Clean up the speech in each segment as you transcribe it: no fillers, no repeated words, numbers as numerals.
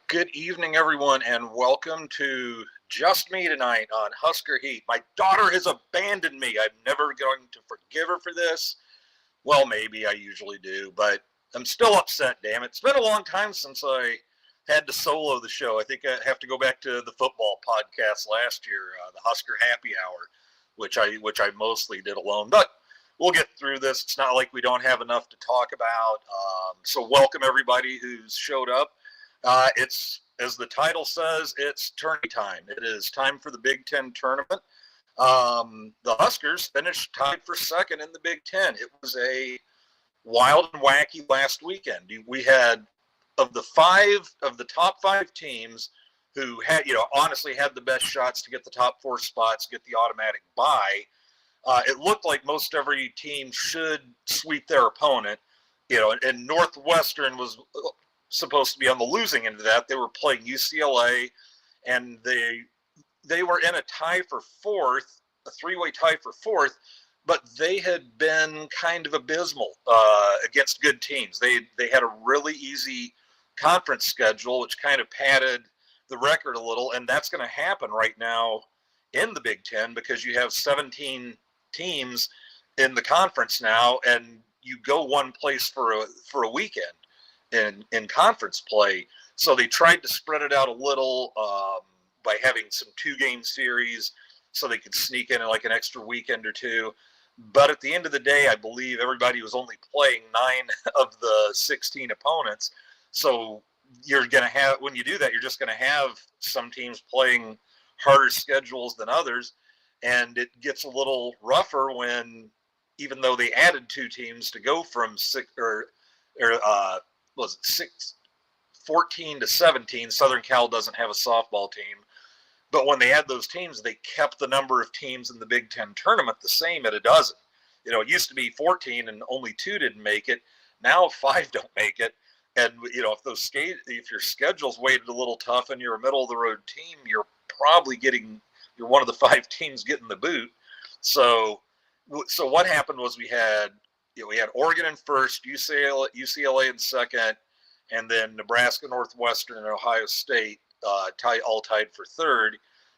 Good evening, everyone, and welcome to Just Me tonight on Husker Heat. My daughter has abandoned me. I'm never going to forgive her for this. Well, maybe I usually do, but I'm still upset, damn it. It's been a long time since I had to solo the show. I think I have to go back to the football podcast last year, the Husker Happy Hour, which I mostly did alone. But we'll get through this. It's not like we don't have enough to talk about. So welcome everybody who's showed up. It's, as the title says, it's tourney time. It is time for the Big Ten tournament. The Huskers finished tied for second in the Big Ten. It was a wild and wacky last weekend. We had, of the top five teams who had, honestly had the best shots to get the top four spots, get the automatic bye, it looked like most every team should sweep their opponent, and Northwestern was supposed to be on the losing end of that. They were playing UCLA, and they were in a tie for fourth, a three-way tie for fourth, but they had been kind of abysmal against good teams. They had a really easy conference schedule, which kind of padded the record a little, and that's going to happen right now in the Big Ten because you have 17 teams in the conference now, and you go one place for a weekend in conference play. So they tried to spread it out a little by having some 2-game series so they could sneak in like an extra weekend or two. But at the end of the day, I believe everybody was only playing 9 of the 16 opponents. So you're going to have, when you do that, you're just going to have some teams playing harder schedules than others. And it gets a little rougher when, even though they added 2 teams to go from 14 to 17. Southern Cal doesn't have a softball team. But when they add those teams, they kept the number of teams in the Big Ten tournament the same at a dozen. It used to be 14 and only 2 didn't make it. Now 5 don't make it. And, if your schedule's weighted a little tough and you're a middle of the road team, you're one of the 5 teams getting the boot. So what happened was we had Oregon in first, UCLA in second, and then Nebraska, Northwestern, and Ohio State all tied for third,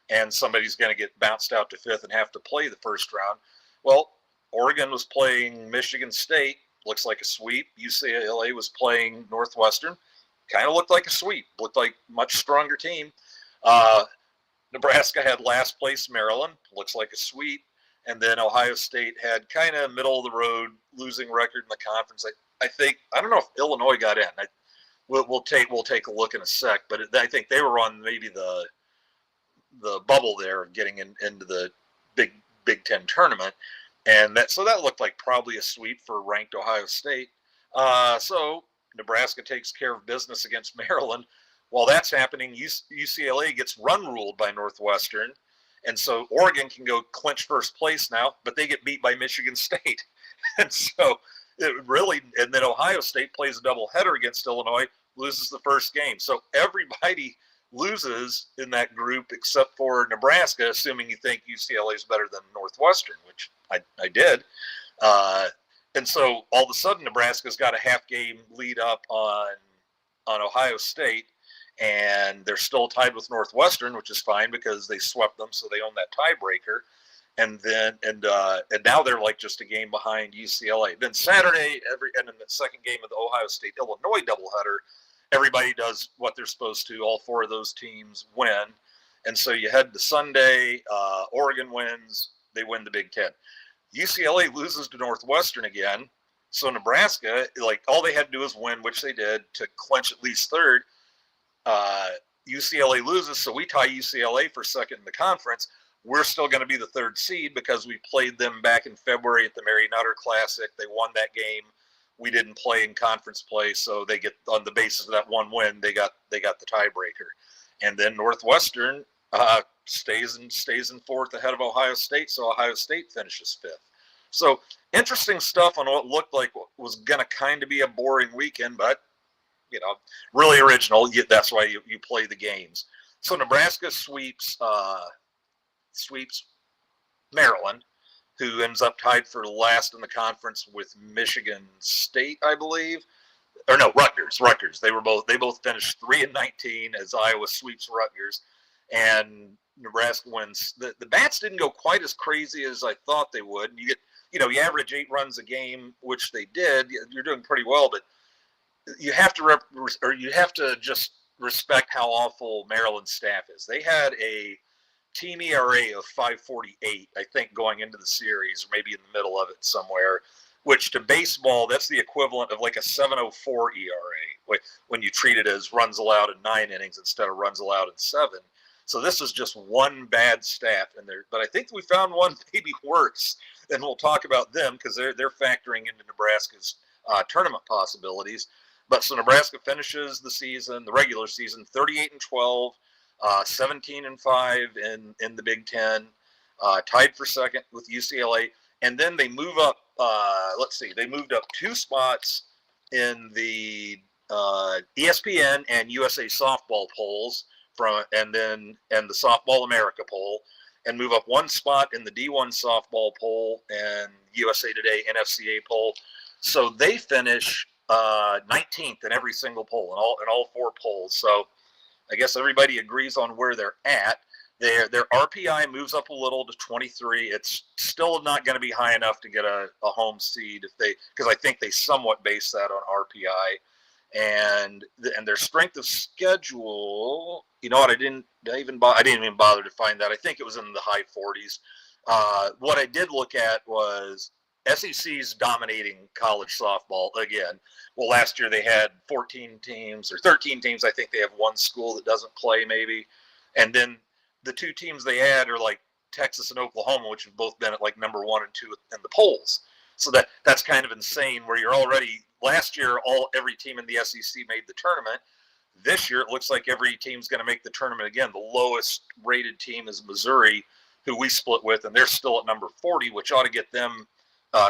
and somebody's going to get bounced out to fifth and have to play the first round. Well, Oregon was playing Michigan State, looks like a sweep. UCLA was playing Northwestern, kind of looked like a sweep, looked like much stronger team. Nebraska had last place Maryland, looks like a sweep. And then Ohio State had kind of middle of the road losing record in the conference. I don't know if Illinois got in. We'll take a look in a sec, but I think they were on maybe the bubble there of getting into the Big Ten tournament, and that looked like probably a sweep for ranked Ohio State. So Nebraska takes care of business against Maryland. While that's happening, UCLA gets run ruled by Northwestern, and so Oregon can go clinch first place now, but they get beat by Michigan State, and so and then Ohio State plays a doubleheader against Illinois, loses the first game. So everybody loses in that group except for Nebraska, assuming you think UCLA is better than Northwestern, which I did. And so all of a sudden, Nebraska's got a half game lead up on Ohio State, and they're still tied with Northwestern, which is fine because they swept them, so they own that tiebreaker. And now they're like just a game behind UCLA. Then Saturday, and in the second game of the Ohio State-Illinois doubleheader, everybody does what they're supposed to. All four of those teams win. And so you head to Sunday, Oregon wins, they win the Big Ten. UCLA loses to Northwestern again. So Nebraska, like all they had to do is win, which they did, to clinch at least third. UCLA loses, so we tie UCLA for second in the conference. We're still going to be the third seed because we played them back in February at the Mary Nutter Classic. They won that game. We didn't play in conference play, so they get on the basis of that one win. They got the tiebreaker, and then Northwestern stays in fourth ahead of Ohio State. So Ohio State finishes fifth. So interesting stuff on what looked like was going to kind of be a boring weekend, but really original. That's why you play the games. So Nebraska sweeps Maryland, who ends up tied for last in the conference with Michigan State, I believe, or no, Rutgers. They both finished 3-19 as Iowa sweeps Rutgers, and Nebraska wins. The bats didn't go quite as crazy as I thought they would. You average 8 runs a game, which they did. You're doing pretty well, but you have to just respect how awful Maryland's staff is. They had a team ERA of 5.48, I think, going into the series, or maybe in the middle of it somewhere, which to baseball, that's the equivalent of like a 7.04 ERA when you treat it as runs allowed in 9 innings instead of runs allowed in 7. So this is just one bad staff in there. But I think we found one maybe worse, and we'll talk about them because they're factoring into Nebraska's tournament possibilities. But so Nebraska finishes the regular season, 38-12. 17-5 in the Big Ten, tied for second with UCLA, and then they move up. They moved up 2 spots in the ESPN and USA Softball polls and the Softball America poll, and move up 1 spot in the D1 Softball poll and USA Today NFCA poll. So they finish 19th in every single poll in all 4 polls. So I guess everybody agrees on where they're at. Their RPI moves up a little to 23. It's still not going to be high enough to get a home seed because I think they somewhat base that on RPI, and their strength of schedule. You know what? I didn't even bother to find that. I think it was in the high 40s. What I did look at was SEC's dominating college softball again. Well, last year they had 14 teams or 13 teams. I think they have 1 school that doesn't play maybe. And then the 2 teams they add are like Texas and Oklahoma, which have both been at like number 1 and 2 in the polls. So that's kind of insane where you're already last year, every team in the SEC made the tournament. This year, it looks like every team's going to make the tournament again. The lowest rated team is Missouri, who we split with, and they're still at number 40, which ought to get them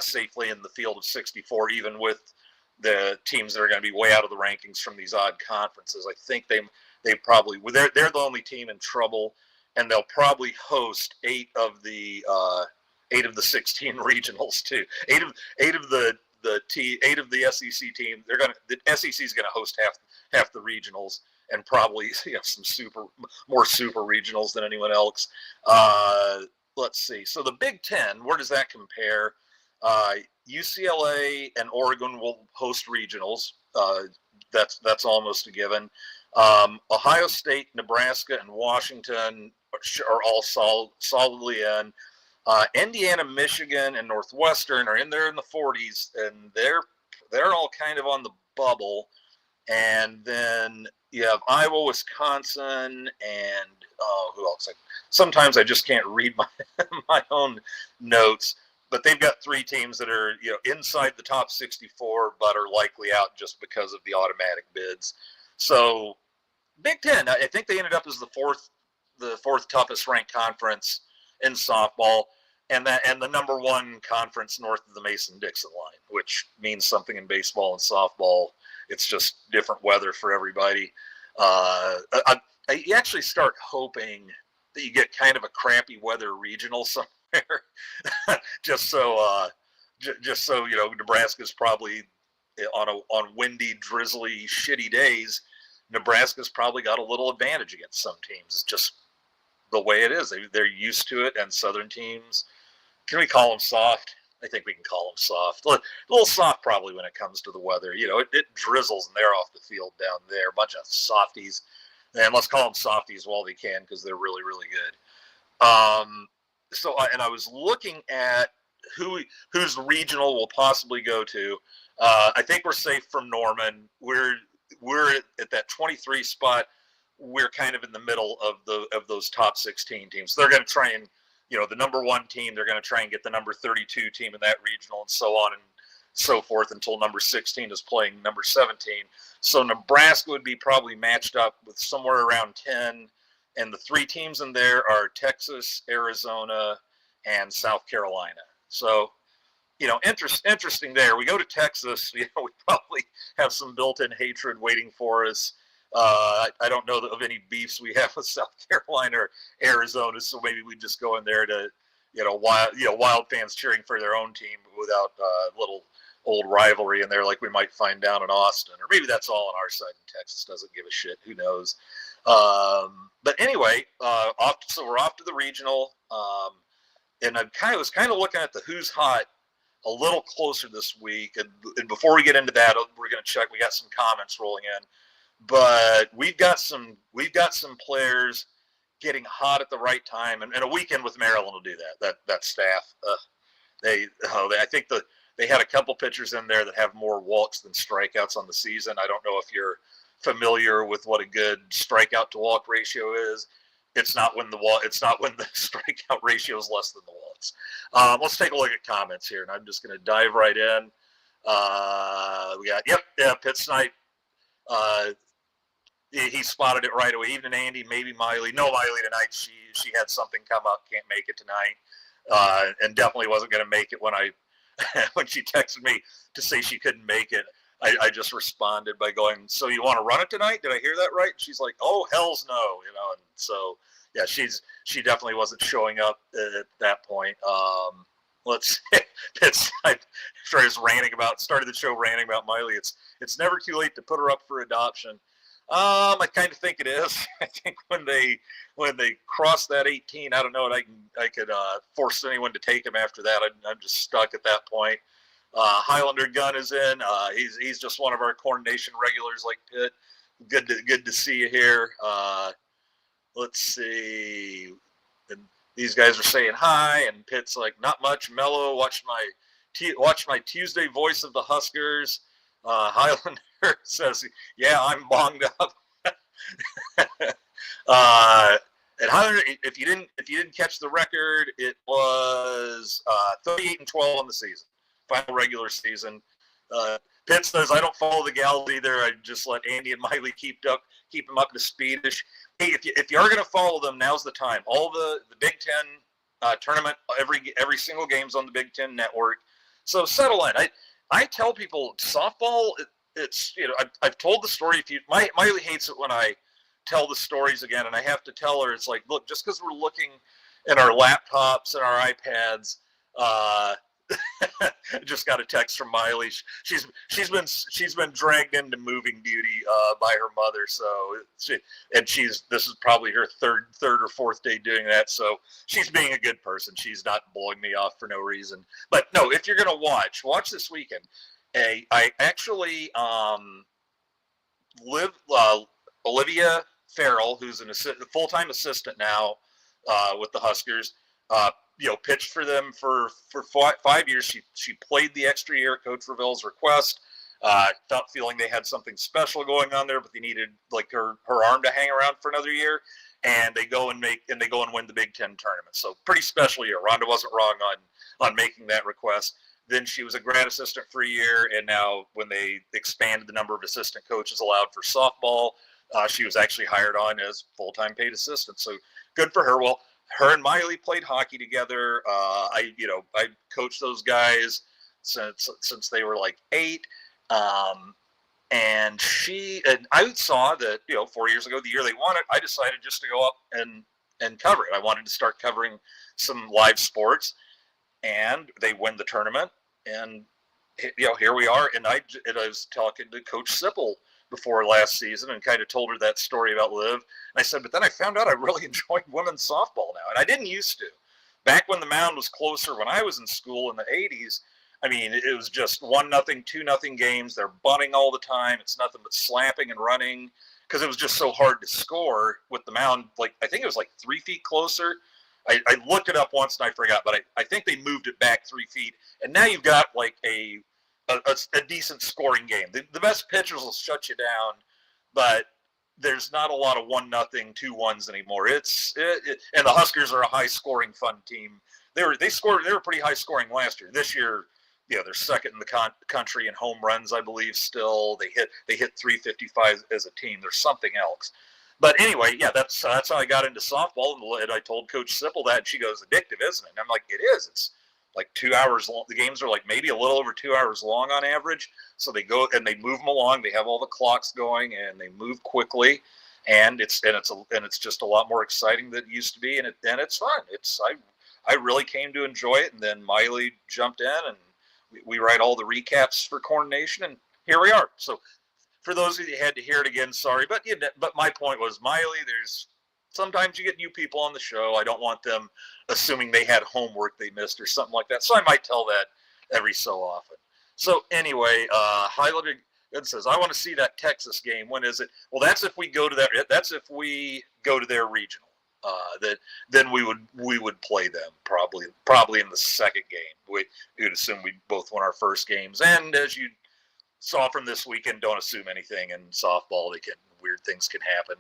safely in the field of 64, even with the teams that are going to be way out of the rankings from these odd conferences. I think they're the only team in trouble, and they'll probably host 8 of the 16 regionals too. 8 of the SEC team. The SEC is going to host half the regionals, and probably some more super regionals than anyone else. Let's see. So the Big Ten, where does that compare? UCLA and Oregon will host regionals. That's almost a given. Ohio State, Nebraska, and Washington are all solidly in. Indiana, Michigan, and Northwestern are in there in the 40s, and they're all kind of on the bubble. And then you have Iowa, Wisconsin, and who else? Sometimes I just can't read my own notes, but they've got 3 teams that are inside the top 64, but are likely out just because of the automatic bids. So Big Ten, I think they ended up as the fourth toughest ranked conference in softball, and the number 1 conference north of the Mason-Dixon line, which means something in baseball and softball. It's just different weather for everybody. You actually start hoping that you get kind of a crappy weather regional somewhere, just so Nebraska's probably on windy, drizzly, shitty days. Nebraska's probably got a little advantage against some teams. It's just the way it is. They're used to it, and Southern teams, can we call them soft? I think we can call them soft. A little soft probably when it comes to the weather. It drizzles and they're off the field down there. A bunch of softies. And let's call them softies while they can, because they're really, really good. I was looking at whose regional we'll possibly go to. I think we're safe from Norman. We're at that 23 spot. We're kind of in the middle of those top 16 teams. They're going to try and the number 1 team, they're going to try and get the number 32 team in that regional, and so on and so forth until number 16 is playing number 17. So Nebraska would be probably matched up with somewhere around 10, and the 3 teams in there are Texas, Arizona, and South Carolina. So, interesting there. We go to Texas, we probably have some built-in hatred waiting for us. I don't know of any beefs we have with South Carolina or Arizona, so maybe we just go in there to, wild fans cheering for their own team without little old rivalry in there like we might find down in Austin. Or maybe that's all on our side and Texas doesn't give a shit. Who knows? But anyway, so we're off to the regional, and I was kind of looking at the who's hot a little closer this week. And before we get into that, we're going to check. We got some comments rolling in. But we've got some players getting hot at the right time, and a weekend with Maryland will do that. That staff, I think they had a couple pitchers in there that have more walks than strikeouts on the season. I don't know if you're familiar with what a good strikeout to walk ratio is. It's not when the strikeout ratio is less than the walks. Let's take a look at comments here, and I'm just going to dive right in. We got Pitt Snipe. He spotted it right away. Even Andy, maybe Miley. No Miley tonight. She had something come up. Can't make it tonight, and definitely wasn't going to make it when when she texted me to say she couldn't make it. I just responded by going, "So you want to run it tonight? Did I hear that right?" She's like, "Oh, hell's no," And so yeah, she definitely wasn't showing up at that point. Let's started the show ranting about Miley. It's never too late to put her up for adoption. I kind of think it is. I think when they cross that 18, I don't know, and I could force anyone to take him after that. I'm just stuck at that point. Highlander Gunn is in. He's just one of our Corn Nation regulars like Pitt. Good to see you here. Let's see. And these guys are saying hi, and Pitt's like, not much. Mellow. Watch my Tuesday voice of the Huskers. Highlander says, "Yeah, I'm bonged up." And Highlander, if you didn't catch the record, it was 38-12 on the season, final regular season. Pitt says, "I don't follow the gals either. I just let Andy and Miley keep them up to speedish." Hey, if you are going to follow them, now's the time. All the Big Ten tournament, every single game's on the Big Ten network. So settle in. I tell people softball. It's I've told the story. Miley hates it when I tell the stories again, and I have to tell her, it's like, look, just because we're looking at our laptops and our iPads, Just got a text from Miley. She's been dragged into moving duty by her mother. So this is probably her third or fourth day doing that. So she's being a good person. She's not blowing me off for no reason. But no, if you're gonna watch this weekend. I actually Olivia Farrell, who's a full-time assistant now with the Huskers. Pitched for them for 5 years. She played the extra year at Coach Reville's request. Feeling they had something special going on there, but they needed like her arm to hang around for another year. And they go and win the Big Ten tournament. So pretty special year. Rhonda wasn't wrong on making that request. Then she was a grad assistant for a year, and now when they expanded the number of assistant coaches allowed for softball, she was actually hired on as full-time paid assistant. So good for her. Well, her and Miley played hockey together. I coached those guys since they were like 8. And I saw that 4 years ago, the year they won it, I decided just to go up and cover it. I wanted to start covering some live sports, and they win the tournament. And here we are. And I was talking to Coach Sipple before last season and kind of told her that story about Liv. And I said, but then I found out I really enjoy women's softball now. And I didn't used to. Back when the mound was closer, when I was in school in the 80s, I mean, it was just 1-0, 2-0 games. They're bunting all the time. It's nothing but slapping and running because it was just so hard to score with the mound. Like, I think it was like 3 feet closer. I looked it up once and I forgot, but I think they moved it back 3 feet. And now you've got like a decent scoring game. The best pitchers will shut you down, but there's not a lot of 1-0, 2-1s anymore. And the Huskers are a high scoring, fun team. They were pretty high scoring last year. This year, they're second in the country in home runs, I believe. Still, they hit 355 as a team. There's something else. But anyway, that's how I got into softball, and I told Coach Sipple that, and she goes, "Addictive, isn't it?" And I'm like, "It is. It's like 2 hours long. The games are like maybe a little over 2 hours long on average. So they go and they move them along. They have all the clocks going, and they move quickly, and it's just a lot more exciting than it used to be, and it's fun. I really came to enjoy it, and then Miley jumped in, and we write all the recaps for Corn Nation, and here we are. So for those of you who had to hear it again, sorry, but my point was, Miley, sometimes you get new people on the show. I don't want them assuming they had homework they missed or something like that. So I might tell that every so often. So anyway, highlighted it says, I want to see that Texas game. When is it? Well, that's if we go to their regional. Then we would play them probably in the second game. We would assume we both won our first games, and as you saw from this weekend, don't assume anything in softball. Weird things can happen.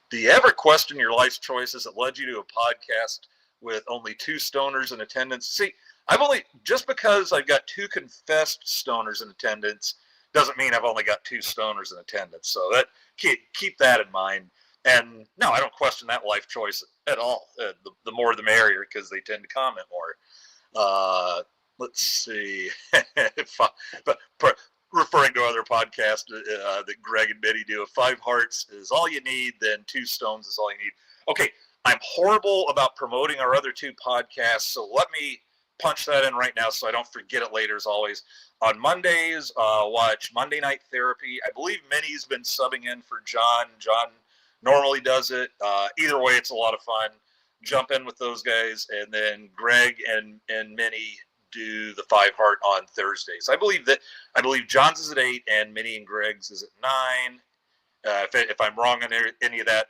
Do you ever question your life's choices that led you to a podcast with only 2 stoners in attendance? See, just because I've got 2 confessed stoners in attendance doesn't mean I've only got 2 stoners in attendance. So keep that in mind. And no, I don't question that life choice at all. The more the merrier, because they tend to comment more. Let's see. But referring to other podcasts that Greg and Mitty do, if 5 hearts is all you need, then 2 stones is all you need. Okay, I'm horrible about promoting our other 2 podcasts, so let me punch that in right now so I don't forget it later as always. On Mondays, watch Monday Night Therapy. I believe Minnie's been subbing in for John. John normally does it. Either way, it's a lot of fun. Jump in with those guys, and then Greg and Minnie do the 5 heart on Thursdays. I believe John's is at 8 and Minnie and Greg's is at 9. If I'm wrong on any of that,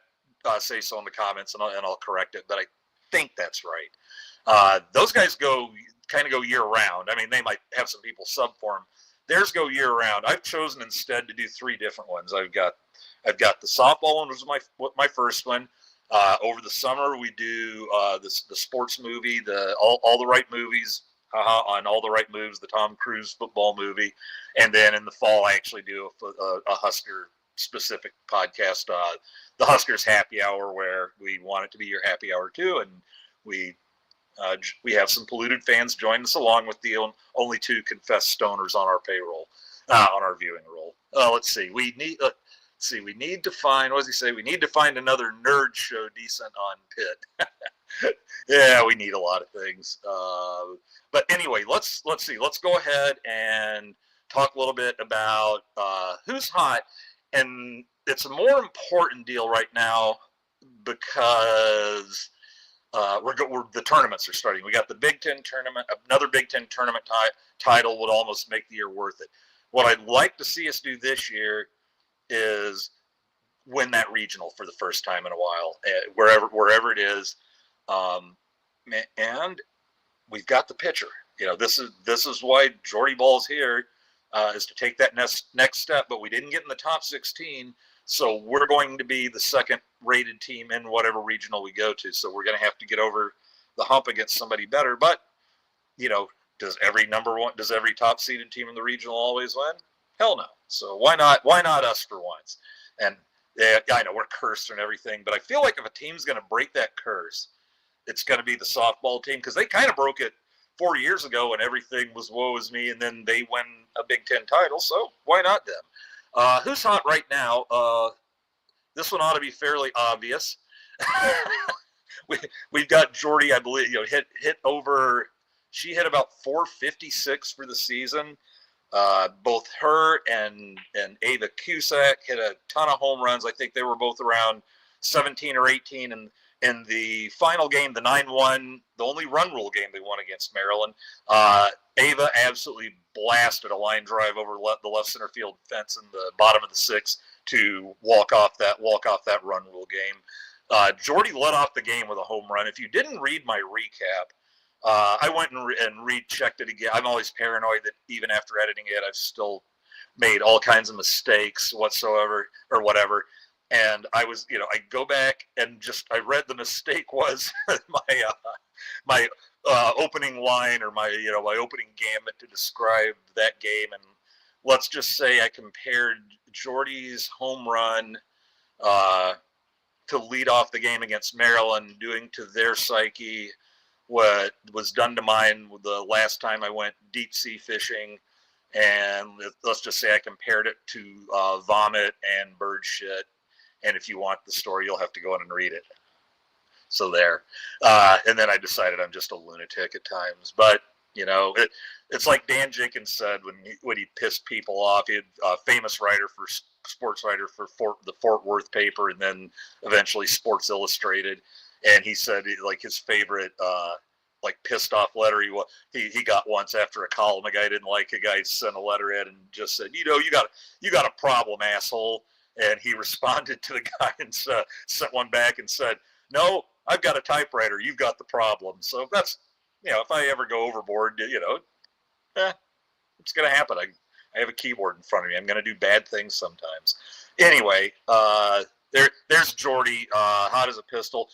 say so in the comments and I'll correct it. But I think that's right. Those guys go year round. I mean, they might have some people sub for them. Theirs go year round. I've chosen instead to do 3 different ones. I've got the softball one was my first one. Over the summer we do the sports movie, all the right movies. On All the Right Moves, the Tom Cruise football movie. And then in the fall, I actually do a Husker-specific podcast, the Huskers Happy Hour, where we want it to be your happy hour too. And we have some polluted fans join us along with the only 2 confessed stoners on our payroll, on our viewing roll. Let's see. We need to find, what does he say? We need to find another nerd show decent on Pitt. Yeah, we need a lot of things. But anyway, let's see. Let's go ahead and talk a little bit about who's hot, and it's a more important deal right now because the tournaments are starting. We got the Big Ten tournament. Another Big Ten tournament title would almost make the year worth it. What I'd like to see us do this year is win that regional for the first time in a while, wherever it is. And we've got the pitcher. This is why Jordy Ball's here, is to take that next step. But we didn't get in the top 16, so we're going to be the second-rated team in whatever regional we go to. So we're going to have to get over the hump against somebody better. But does every top-seeded team in the regional always win? Hell no. So why not us for once? And yeah, I know we're cursed and everything, but I feel like if a team's going to break that curse, it's going to be the softball team, because they kind of broke it 4 years ago and everything was woe is me, and then they win a Big Ten title, so why not them? Who's hot right now? This one ought to be fairly obvious. We've got Jordy, I believe, hit over. She hit about 456 for the season. Both her and Ava Cusack hit a ton of home runs. I think they were both around 17 or 18. And in the final game, the 9-1, the only run rule game they won against Maryland, Ava absolutely blasted a line drive over the left center field fence in the bottom of the sixth to walk off that run rule game. Jordy led off the game with a home run. If you didn't read my recap, I went and rechecked it again. I'm always paranoid that even after editing it, I've still made all kinds of mistakes whatsoever or whatever. And I was, I go back and I read the mistake was my opening line, or my opening gambit to describe that game. And let's just say I compared Jordy's home run to lead off the game against Maryland, doing to their psyche what was done to mine the last time I went deep sea fishing. And let's just say I compared it to vomit and bird shit. And if you want the story, you'll have to go in and read it. So there. And then I decided I'm just a lunatic at times. But, it's like Dan Jenkins said when he pissed people off. He had a famous writer sports writer for the Fort Worth paper, and then eventually Sports Illustrated. And he said like his favorite pissed off letter he got once after a column a guy didn't like, a guy sent a letter in and just said, you got a problem, asshole. And he responded to the guy and sent one back and said, no, I've got a typewriter, you've got the problem. So that's, if I ever go overboard, it's going to happen. I have a keyboard in front of me. I'm going to do bad things sometimes. Anyway, there's Jordy, hot as a pistol.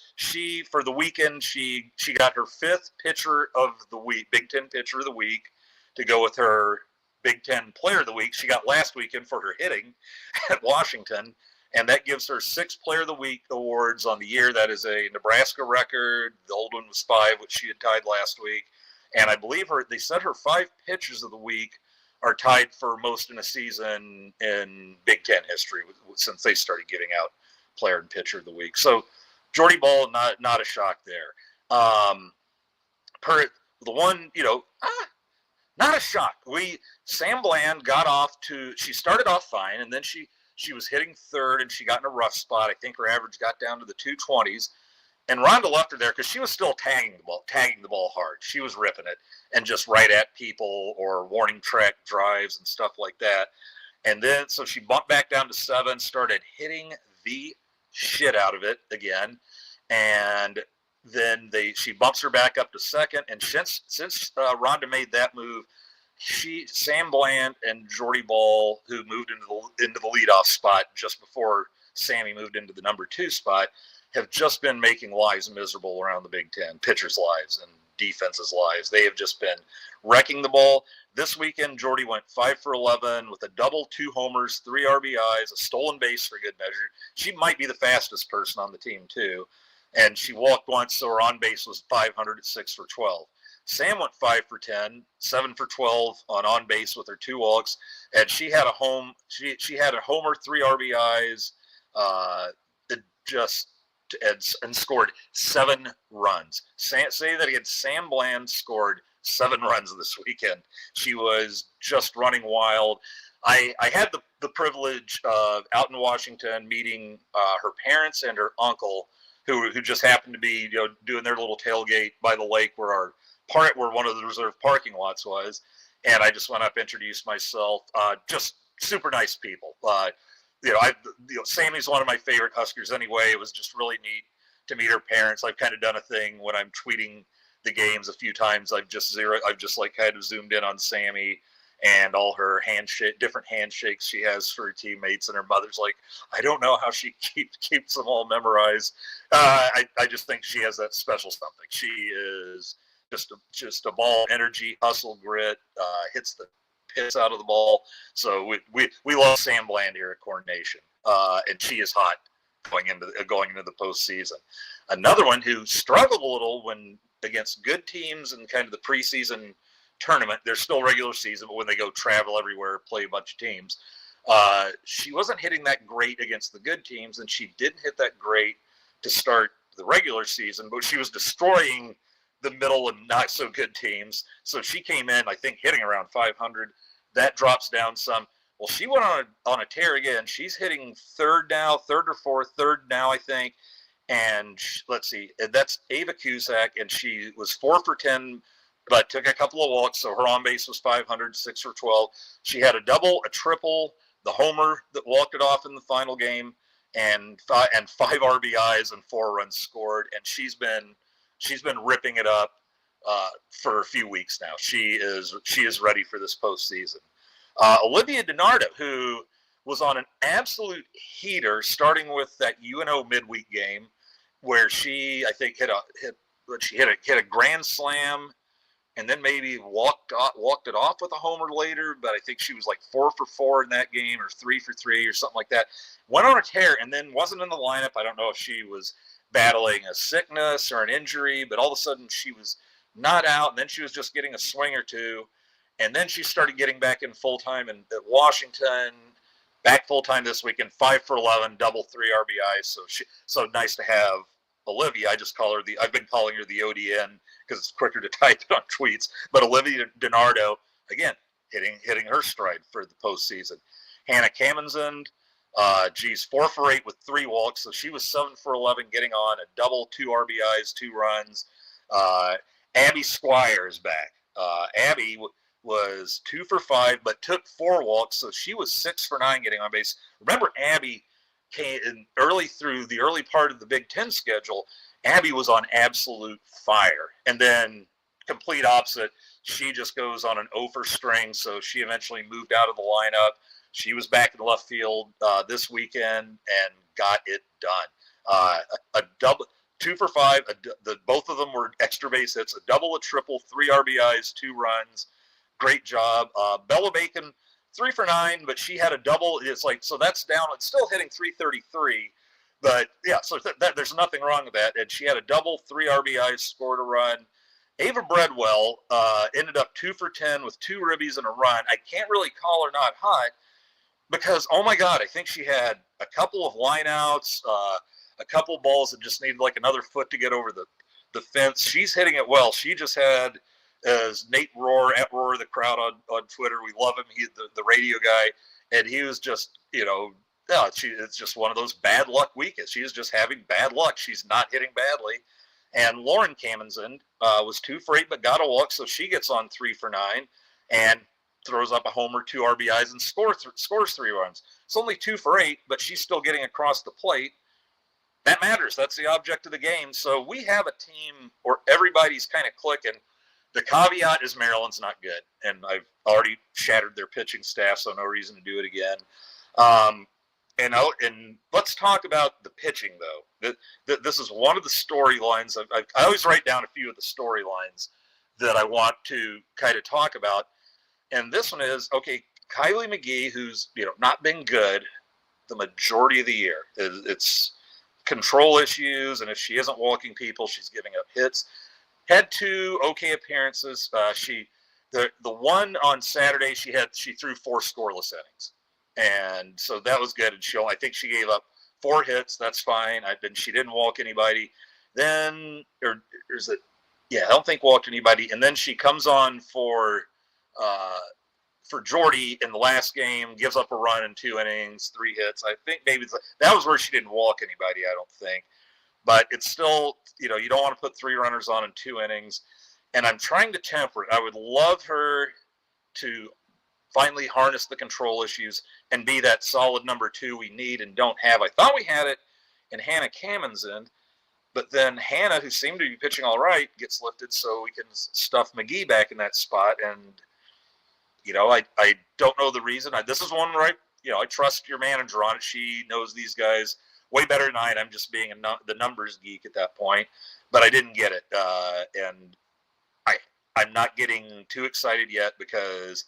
For the weekend, she got her 5th pitcher of the week, Big Ten pitcher of the week, to go with her Big Ten player of the week. She got last weekend for her hitting at Washington, and that gives her 6 player of the week awards on the year. That is a Nebraska record. The old one was 5, which she had tied last week. And I believe they said her 5 pitchers of the week are tied for most in a season in Big Ten history since they started giving out player and pitcher of the week. So Jordy Ball, not a shock there. Not a shock. Sam Bland she started off fine, and then she was hitting third, and she got in a rough spot. I think her average got down to the 220s. And Rhonda left her there because she was still tagging the ball hard. She was ripping it and just right at people or warning track drives and stuff like that. And then so she bumped back down to 7, started hitting the shit out of it again. And then she bumps her back up to 2nd. And since Rhonda made that move, Sam Bland and Jordy Ball, who moved into the leadoff spot just before Sammy moved into the number 2 spot, have just been making lives miserable around the Big Ten, pitchers' lives and defenses' lives. They have just been wrecking the ball. This weekend, Jordy went 5 for 11 with a double, 2 homers, 3 RBIs, a stolen base for good measure. She might be the fastest person on the team, too. And she walked once, so her on-base was 500 at 6 for 12. Sam went 5 for 10, 7 for 12 on base with her 2 walks, and she had a homer, 3 RBIs. and scored 7 runs. Say that again. Sam Bland scored 7 runs this weekend. She was just running wild. I had the privilege of out in Washington meeting her parents and her uncle, who just happened to be doing their little tailgate by the lake where where one of the reserved parking lots was, and I just went up, introduced myself. Just super nice people. Sammy's one of my favorite Huskers anyway. It was just really neat to meet her parents. I've kind of done a thing when I'm tweeting the games a few times. I've just like kind of zoomed in on Sammy and all her different handshakes she has for her teammates, and her mother's like, I don't know how she keeps them all memorized. I just think she has that special something. She is just a ball energy, hustle, grit, hits the piss out of the ball. So we love Sam Bland here at Corn Nation, and she is hot going into the postseason. Another one who struggled a little when against good teams and kind of the preseason tournament. They're still regular season, but when they go travel everywhere, play a bunch of teams, she wasn't hitting that great against the good teams, and she didn't hit that great to start the regular season, but she was destroying the middle and not so good teams. So she came in, I think, hitting around 500. That drops down some. Well, she went on a tear again. She's hitting third or third now, I think. And let's see, that's Ava Cusack, and she was 4 for 10, but took a couple of walks. So her on base was 500, 6 for 12. She had a double, a triple, the homer that walked it off in the final game, and 5 RBIs and 4 runs scored. And she's been ripping it up for a few weeks now. She is ready for this postseason. Olivia DiNardo, who was on an absolute heater, starting with that UNO midweek game, where she, I think, hit a grand slam, and then maybe walked it off with a homer later. But I think she was like 4 for 4 in that game, or 3 for 3, or something like that. Went on a tear, and then wasn't in the lineup. I don't know if she was battling a sickness or an injury, but all of a sudden she was not out, and then she was just getting a swing or two, and then she started getting back in full-time at Washington, back full-time this weekend, 5 for 11, double, 3 RBIs. So nice to have Olivia. I've been calling her the ODN because it's quicker to type it on tweets, but Olivia DiNardo, again, hitting her stride for the postseason. Hannah Kamenzund, 4 for 8 with 3 walks. So she was 7 for 11, getting on a double, 2 RBIs, 2 runs. Abby Squire is back. Abby was 2 for 5, but took 4 walks. So she was 6 for 9 getting on base. Remember, Abby came in through the early part of the Big Ten schedule. Abby was on absolute fire. And then complete opposite, she just goes on an 0 for string. So she eventually moved out of the lineup. She was back in left field this weekend and got it done. A double, 2 for 5. Both of them were extra base hits. A double, a triple, 3 RBIs, 2 runs. Great job. Bella Bacon, 3 for 9, but she had a double. So that's down. It's still hitting 333, but yeah. So there's nothing wrong with that. And she had a double, 3 RBIs, scored a run. Ava Breadwell ended up 2 for 10 with 2 ribbies and a run. I can't really call her not hot, because, oh my God, I think she had a couple of lineouts, a couple of balls that just needed like another foot to get over the fence. She's hitting it well. She just had, as Nate Rohr, at Rohr the Crowd on Twitter, we love him, he's the radio guy, and he was just, it's just one of those bad luck weekends. She is just having bad luck. She's not hitting badly. And Lauren Kamenzund was 2 for 8, but got a walk, so she gets on 3 for 9, and throws up a homer, 2 RBIs, and scores 3 runs. It's only 2 for 8, but she's still getting across the plate. That matters. That's the object of the game. So we have a team where everybody's kind of clicking. The caveat is Maryland's not good, and I've already shattered their pitching staff, so no reason to do it again. And let's talk about the pitching, though. This is one of the storylines. I always write down a few of the storylines that I want to kind of talk about. And this one is, okay, Kylie McGee, who's not been good the majority of the year. It's control issues, and if she isn't walking people, she's giving up hits. Had 2 okay appearances. The one on Saturday, she threw 4 scoreless innings, and so that was good. And I think she gave up 4 hits, that's fine. She didn't walk anybody. Then, or is it? Yeah, I don't think walked anybody. And then she comes on for Jordy in the last game, gives up a run in 2 innings, 3 hits. I think maybe that was where she didn't walk anybody, I don't think. But it's still, you don't want to put 3 runners on in 2 innings. And I'm trying to temper it. I would love her to finally harness the control issues and be that solid number 2 we need and don't have. I thought we had it in Hannah Kammen's end, but then Hannah, who seemed to be pitching all right, gets lifted so we can stuff McGee back in that spot. And, I don't know the reason. This is one where I trust your manager on it. She knows these guys way better than I, and I'm just being the numbers geek at that point. But I didn't get it. And I'm not getting too excited yet because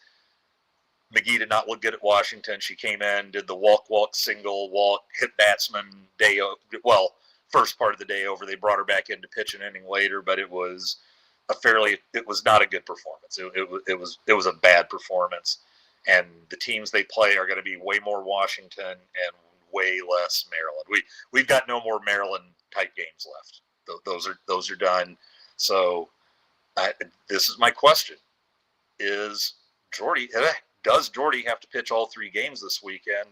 McGee did not look good at Washington. She came in, did the walk, single, walk, hit batsman first part of the day over. They brought her back in to pitch an inning later, but it was not a good performance. It was a bad performance. And the teams they play are going to be way more Washington and way less Maryland. We've got no more Maryland type games left. Those are done. So this is my question: does Jordy have to pitch all 3 games this weekend?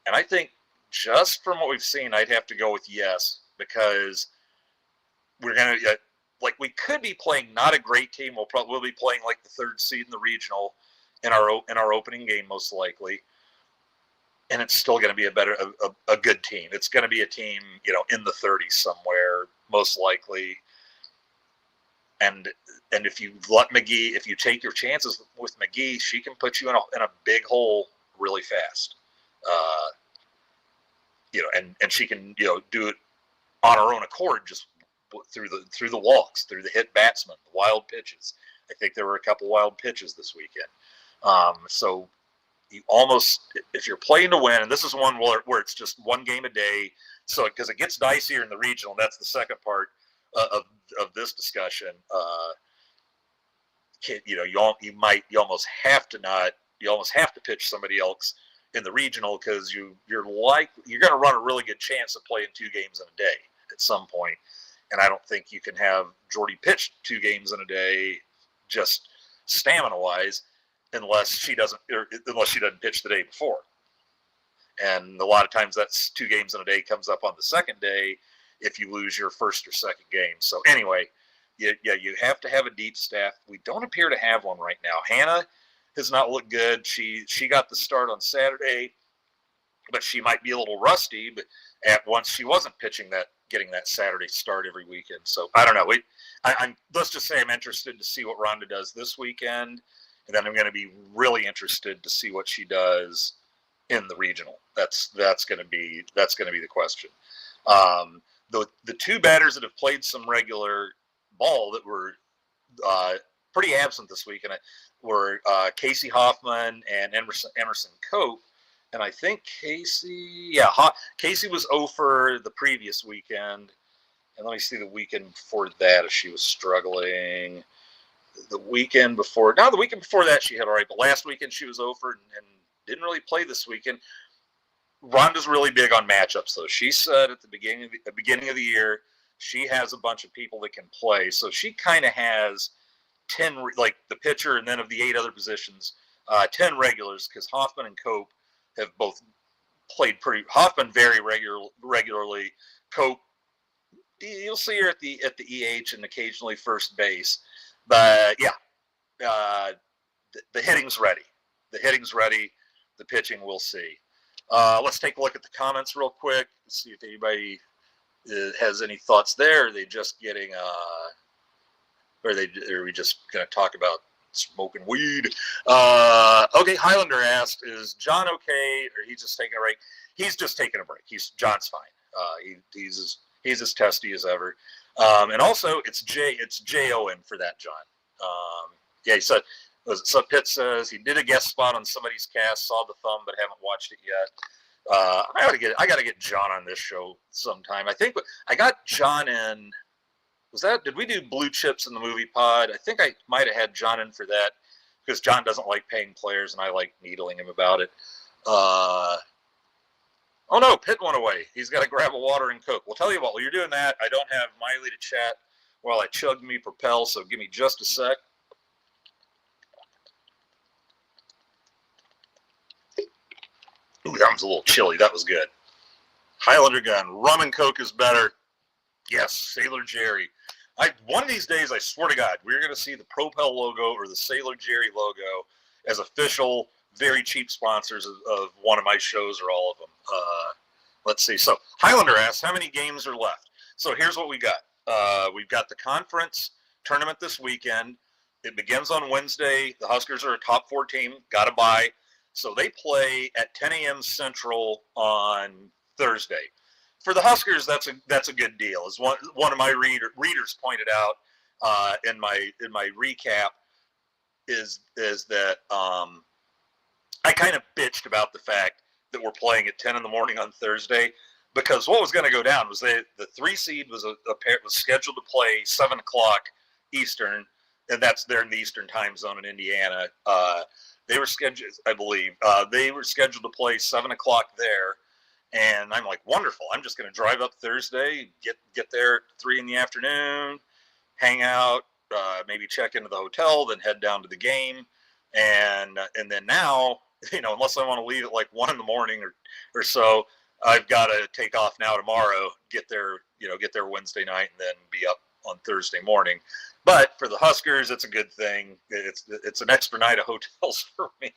And I think just from what we've seen, I'd have to go with yes, because we're going to we could be playing not a great team. We'll be playing like the 3rd seed in the regional in our opening game most likely, and it's still going to be a good team. It's going to be a team in the 30s somewhere most likely. And if you if you take your chances with McGee, she can put you in a big hole really fast. And she can do it on her own accord, just through the walks, through the hit batsmen, the wild pitches. I think there were a couple wild pitches this weekend. So you almost, if you're playing to win, and this is one where it's just 1 game a day. So because it gets dicier in the regional, that's the second part of this discussion. You almost have to pitch somebody else in the regional, because you're going to run a really good chance of playing 2 games in a day at some point. And I don't think you can have Jordy pitch 2 games in a day, just stamina wise, unless she doesn't pitch the day before. And a lot of times that's 2 games in a day comes up on the second day if you lose your first or second game. So anyway, you have to have a deep staff. We don't appear to have one right now. Hannah has not looked good. She got the start on Saturday, but she might be a little rusty. But at once she wasn't getting that Saturday start every weekend. So I don't know. Let's just say I'm interested to see what Rhonda does this weekend, and then I'm going to be really interested to see what she does in the regional. That's going to be the question. The 2 batters that have played some regular ball that were pretty absent this weekend were Casey Hoffman and Emerson Cope. And I think Casey was 0 for the previous weekend. And let me see the weekend before that if she was struggling. The weekend before that she had all right, but last weekend she was 0 for and didn't really play this weekend. Rhonda's really big on matchups, though. She said at the beginning of the year she has a bunch of people that can play. So she kind of has 10, like the pitcher, and then of the 8 other positions, 10 regulars, because Hoffman and Cope have both played Hoffman very regularly. Cope, you'll see her at the EH and occasionally first base. But yeah, the hitting's ready. The pitching, we'll see. Let's take a look at the comments real quick. See if anybody has any thoughts there. Are they just getting, or are we just going to talk about smoking weed? Okay, Highlander asked, is John okay, or he's just taking a break? He's just taking a break. John's fine. He's as testy as ever. And also, it's J-O-N for that, John. Yeah, he said, Pitt says he did a guest spot on somebody's cast, saw the thumb, but haven't watched it yet. I gotta get John on this show sometime. I think I got John in. Did we do Blue Chips in the movie pod? I think I might have had John in for that, because John doesn't like paying players and I like needling him about it. Oh, no, Pitt went away. He's got to grab a water and coke. We'll tell you what, while you're doing that, I don't have Miley to chat while I chug me Propel, so give me just a sec. Ooh, that was a little chilly. That was good. Highlander gun. Rum and coke is better. Yes, Sailor Jerry. One of these days, I swear to God, we're going to see the Propel logo or the Sailor Jerry logo as official, very cheap sponsors of one of my shows or all of them. Let's see. So Highlander asks, how many games are left? So here's what we got. We've got the conference tournament this weekend. It begins on Wednesday. The Huskers are a top 4 team. Got to bye. So they play at 10 a.m. Central on Thursday. For the Huskers, that's a good deal. As one of my readers pointed out in my recap, is that I kind of bitched about the fact that we're playing at 10 in the morning on Thursday, because what was going to go down was the 3 seed was scheduled to play 7 o'clock Eastern, and that's there in the Eastern time zone in Indiana. They were scheduled, I believe, they were scheduled to play 7 o'clock there. And I'm like, wonderful. I'm just going to drive up Thursday, get there at 3 in the afternoon, hang out, maybe check into the hotel, then head down to the game. And then now, unless I want to leave at like 1 in the morning or so, I've got to take off now tomorrow, get there Wednesday night, and then be up on Thursday morning. But for the Huskers, it's a good thing. It's an extra night of hotels for me.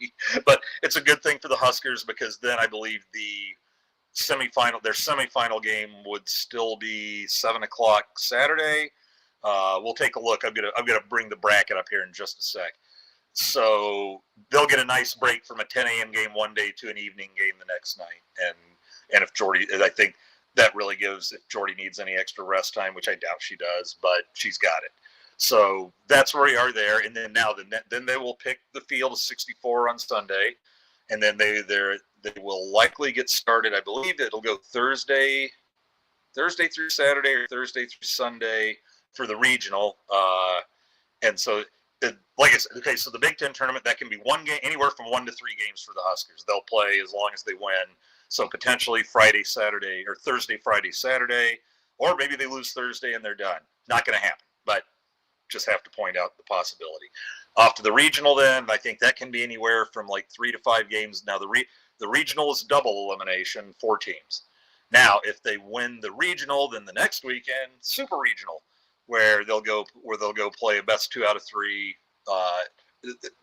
But it's a good thing for the Huskers, because then I believe their semifinal game would still be 7 o'clock Saturday. We'll take a look. I'm gonna bring the bracket up here in just a sec. So they'll get a nice break from a 10 a.m. game one day to an evening game the next night. And if Jordy, I think that really gives, if Jordy needs any extra rest time, which I doubt she does, but she's got it. So that's where we are there. And then then they will pick the field of 64 on Sunday, and then they will likely get started. I believe it'll go Thursday through Saturday or Thursday through Sunday for the regional. And so, like I said, okay, so the Big Ten tournament, that can be one game, anywhere from 1 to 3 games for the Huskers. They'll play as long as they win. So potentially Friday, Saturday, or Thursday, Friday, Saturday, or maybe they lose Thursday and they're done. Not going to happen, but just have to point out the possibility. Off to the regional then, I think that can be anywhere from like 3 to 5 games. Now the regional is double elimination, 4 teams. Now, if they win the regional, then the next weekend, super regional, where they'll go play a best 2 out of 3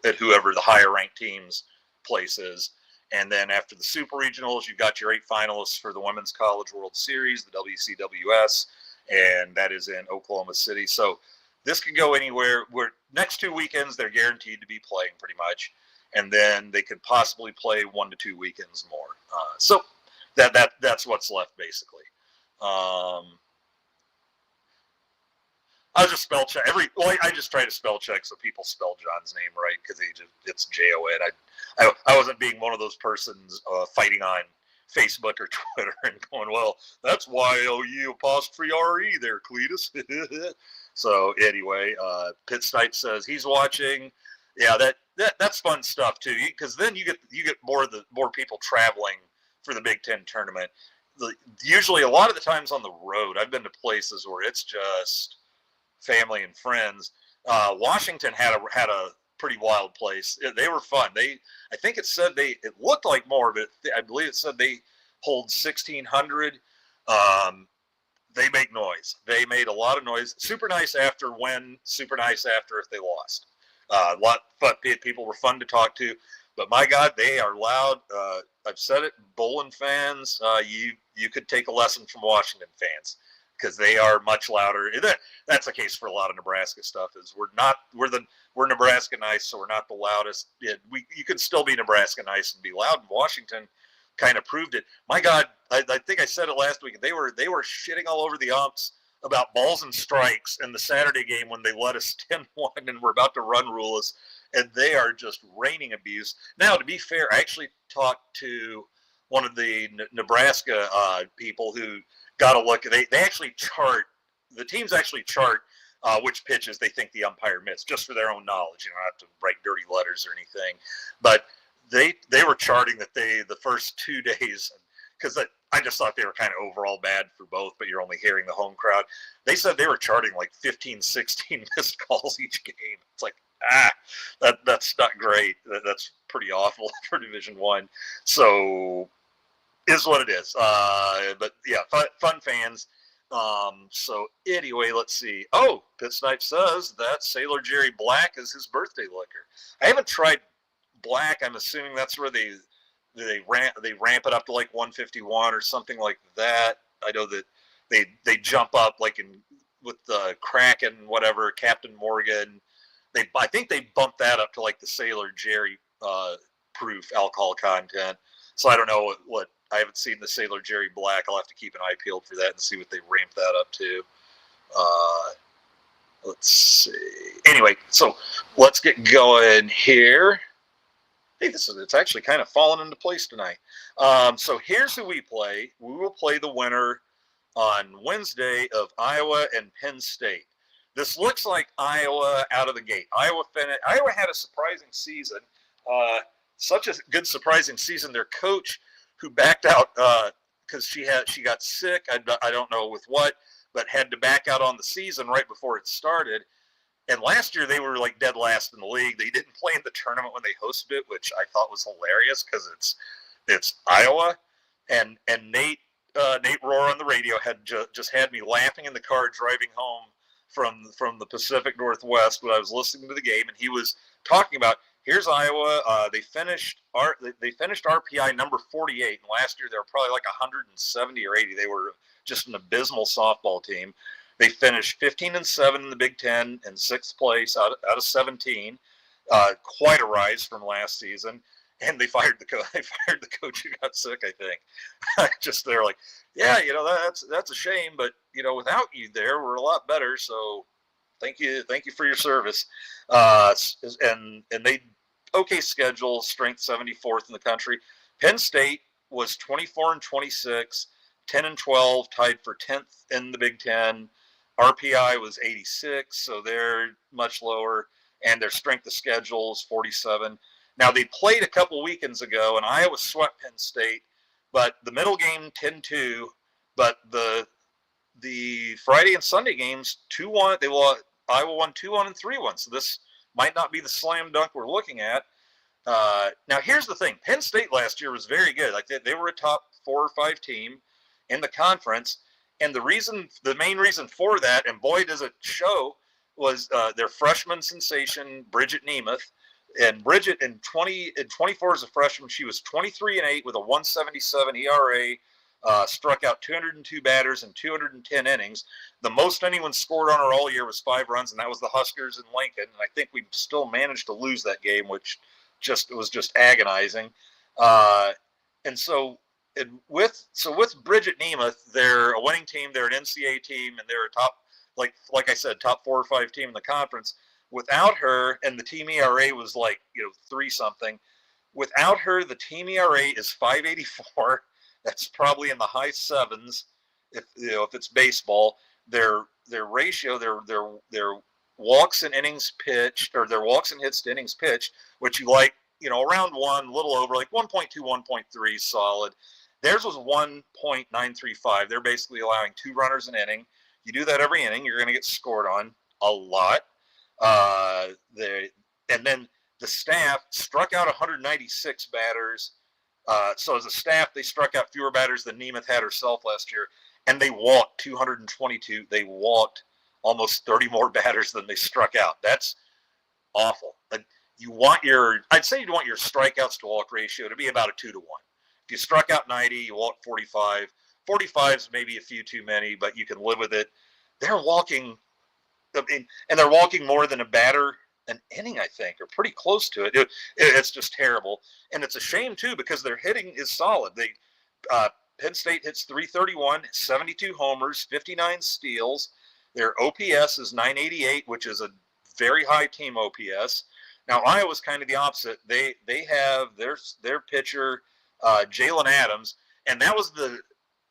at whoever the higher ranked team's place is. And then after the super regionals, you've got your 8 finalists for the Women's College World Series, the WCWS, and that is in Oklahoma City. So this could go anywhere. Next 2 weekends, they're guaranteed to be playing pretty much. And then they could possibly play 1 to 2 weekends more. So that's what's left, basically. I'll just spell check I just try to spell check so people spell John's name right, because it's J-O-N. I wasn't being one of those persons fighting on Facebook or Twitter and going, well, that's Y-O-U''RE there, Cletus. So anyway, Pitt Stipe says he's watching. Yeah, that's fun stuff too, because then you get more people traveling for the Big Ten tournament. Usually, a lot of the times on the road, I've been to places where it's just family and friends. Washington had a pretty wild place. They were fun. I think it said it looked like more, but I believe it said they hold 1,600. They make noise. They made a lot of noise. Super nice after win. Super nice after if they lost. A lot fun. People were fun to talk to. But my God, they are loud. I've said it. Bowling fans, you could take a lesson from Washington fans, because they are much louder. That's the case for a lot of Nebraska stuff. Is we're Nebraska nice, so we're not the loudest. You can still be Nebraska nice and be loud. And Washington kind of proved it. My God, I think I said it last week. They were shitting all over the umps about balls and strikes in the Saturday game when they led us 10-1 and were about to run rule us, and they are just raining abuse. Now, to be fair, I actually talked to one of the Nebraska people who got a look. They actually chart, the teams actually chart which pitches they think the umpire missed, just for their own knowledge. You don't have to write dirty letters or anything. But they were charting that the first 2 days, because I just thought they were kind of overall bad for both, but you're only hearing the home crowd. They said they were charting like 15, 16 missed calls each game. It's like, that's not great. That's pretty awful for Division I. So is what it is. But yeah, fun fans. So anyway, let's see. Oh, Pit Snipe says that Sailor Jerry Black is his birthday liquor. I haven't tried Black. I'm assuming that's where they ramp it up to like 151 or something like that. I know that they jump up like with the Kraken, whatever, Captain Morgan. I think they bumped that up to like the Sailor Jerry proof alcohol content. So I don't know what I haven't seen the Sailor Jerry Black. I'll have to keep an eye peeled for that and see what they ramp that up to. Let's see. Anyway, so let's get going here. Hey, it's actually kind of fallen into place tonight. So here's who we play. We will play the winner on Wednesday of Iowa and Penn State. This looks like Iowa out of the gate. Iowa had a surprising season. Such a good surprising season. Their coach, who backed out because she got sick. I don't know with what, but had to back out on the season right before it started. And last year they were like dead last in the league. They didn't play in the tournament when they hosted it, which I thought was hilarious because it's Iowa. And Nate Rohr on the radio had just had me laughing in the car driving home from the Pacific Northwest when I was listening to the game, and he was talking about, here's Iowa. They finished RPI number 48, and last year they were probably like 170 or 80. They were just an abysmal softball team. They finished 15-7 in the Big Ten in sixth place out of 17. Quite a rise from last season. And they fired the coach who got sick, I think. They're like, yeah, that's a shame, but without you there, we're a lot better. So thank you for your service. And they okay schedule, strength 74th in the country. Penn State was 24-26, 10-12, tied for 10th in the Big Ten. RPI was 86, so they're much lower, and their strength of schedule is 47. Now, they played a couple weekends ago, and Iowa swept Penn State, but the middle game 10-2, but the Friday and Sunday games 2-1. Iowa won 2-1 and 3-1, so this might not be the slam dunk we're looking at. Now, here's the thing. Penn State last year was very good. Like they were a top 4 or 5 team in the conference, and the main reason for that, and boy does it show, was their freshman sensation, Bridget Nemeth. And Bridget in 24 as a freshman, she was 23-8 with a 1.77 ERA, struck out 202 batters in 210 innings. The most anyone scored on her all year was 5 runs, and that was the Huskers in Lincoln. And I think we still managed to lose that game, which was just agonizing. With Bridget Nemeth, they're a winning team. They're an NCAA team, and they're a top, like I said, top 4 or 5 team in the conference. Without her, and the team ERA was 3-something. Without her, the team ERA is 5.84. That's probably in the high 7s if it's baseball. Their ratio, their walks and innings pitched, or their walks and hits to innings pitched, which around 1, a little over, like 1.2, 1.3 solid. Theirs was 1.935. They're basically allowing 2 runners an inning. You do that every inning, you're going to get scored on a lot. And then the staff struck out 196 batters. So as a staff, they struck out fewer batters than Nemeth had herself last year, and they walked 222. They walked almost 30 more batters than they struck out. That's awful. I'd say you'd want your strikeouts to walk ratio to be about a 2-to-1. If you struck out 90, you walked 45. 45 is maybe a few too many, but you can live with it. They're walking. And they're walking more than a batter an inning, I think, or pretty close to it. It's just terrible. And it's a shame, too, because their hitting is solid. Penn State hits 331, 72 homers, 59 steals. Their OPS is 988, which is a very high team OPS. Now, Iowa's kind of the opposite. They have their pitcher, Jalen Adams, and that was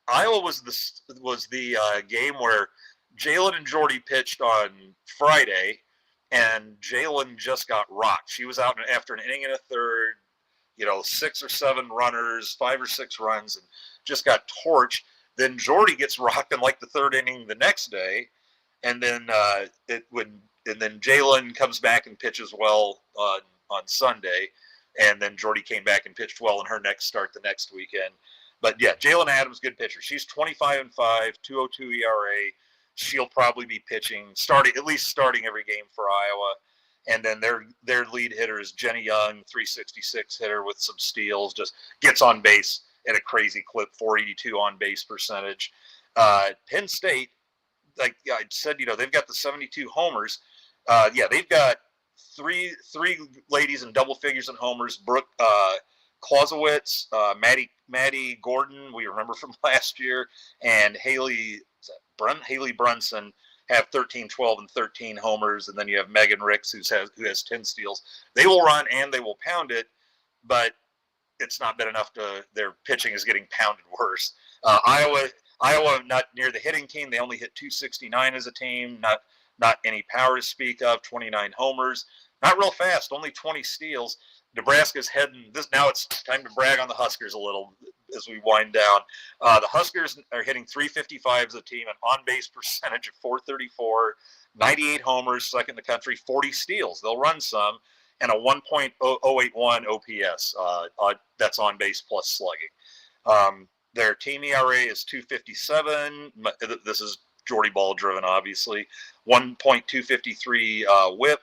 Iowa was the game where Jalen and Jordy pitched on Friday, and Jalen just got rocked. She was out after an inning and a third, 6 or 7 runners, 5 or 6 runs, and just got torched. Then Jordy gets rocked in like the third inning the next day, and then then Jalen comes back and pitches well on Sunday, and then Jordy came back and pitched well in her next start the next weekend. But yeah, Jalen Adams, good pitcher. She's 25-5, 2.02 ERA. She'll probably be pitching, at least starting every game for Iowa. And then their lead hitter is Jenny Young, 366 hitter with some steals, just gets on base at a crazy clip, 482 on base percentage. Penn State, like I said, they've got the 72 homers. They've got three ladies in double figures in homers. Brooke Clausewitz, Maddie Gordon, we remember from last year, and Haley Brunson have 13, 12, and 13 homers, and then you have Megan Ricks who has 10 steals. They will run and they will pound it, but it's not been enough their pitching is getting pounded worse. Iowa not near the hitting team. They only hit 269 as a team, not any power to speak of, 29 homers, not real fast, only 20 steals. Nebraska's heading this now. It's time to brag on the Huskers a little as we wind down. The Huskers are hitting 355 as a team, an on-base percentage of 434, 98 homers, second in the country, 40 steals. They'll run some, and a 1.081 OPS. That's on base plus slugging. Their team ERA is 2.57. This is Jordy ball driven, obviously. 1.253 WHIP.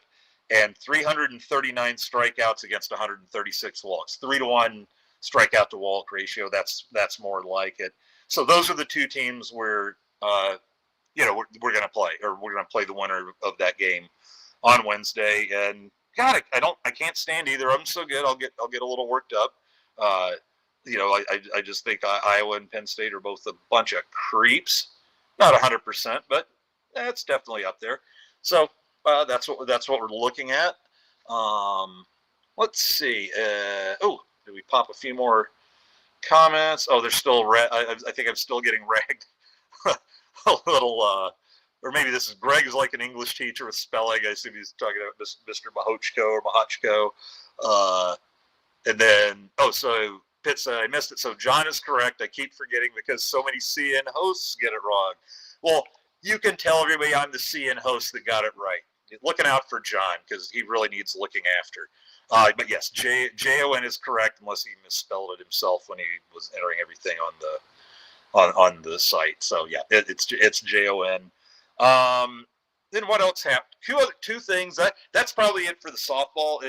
And 339 strikeouts against 136 walks. 3-to-1 strikeout to walk ratio. That's more like it. So those are the two teams where we're going to play, or we're going to play the winner of that game on Wednesday. And God, I can't stand either of them so good. I'll get a little worked up. I just think Iowa and Penn State are both a bunch of creeps. Not 100%, but it's definitely up there. So. That's what we're looking at. Let's see. Did we pop a few more comments? Oh, they're still. I think I'm still getting ragged a little. Or maybe this is Greg is like an English teacher with spelling. I assume he's talking about Mr. Mahochko or Mahochko. And then so Pitt said I missed it. So John is correct. I keep forgetting because so many CN hosts get it wrong. Well, you can tell everybody I'm the CN host that got it right. Looking out for John because he really needs looking after. But yes, Jon is correct unless he misspelled it himself when he was entering everything on the site. So yeah, it's Jon. Then what else happened? Two things. That's probably it for the softball.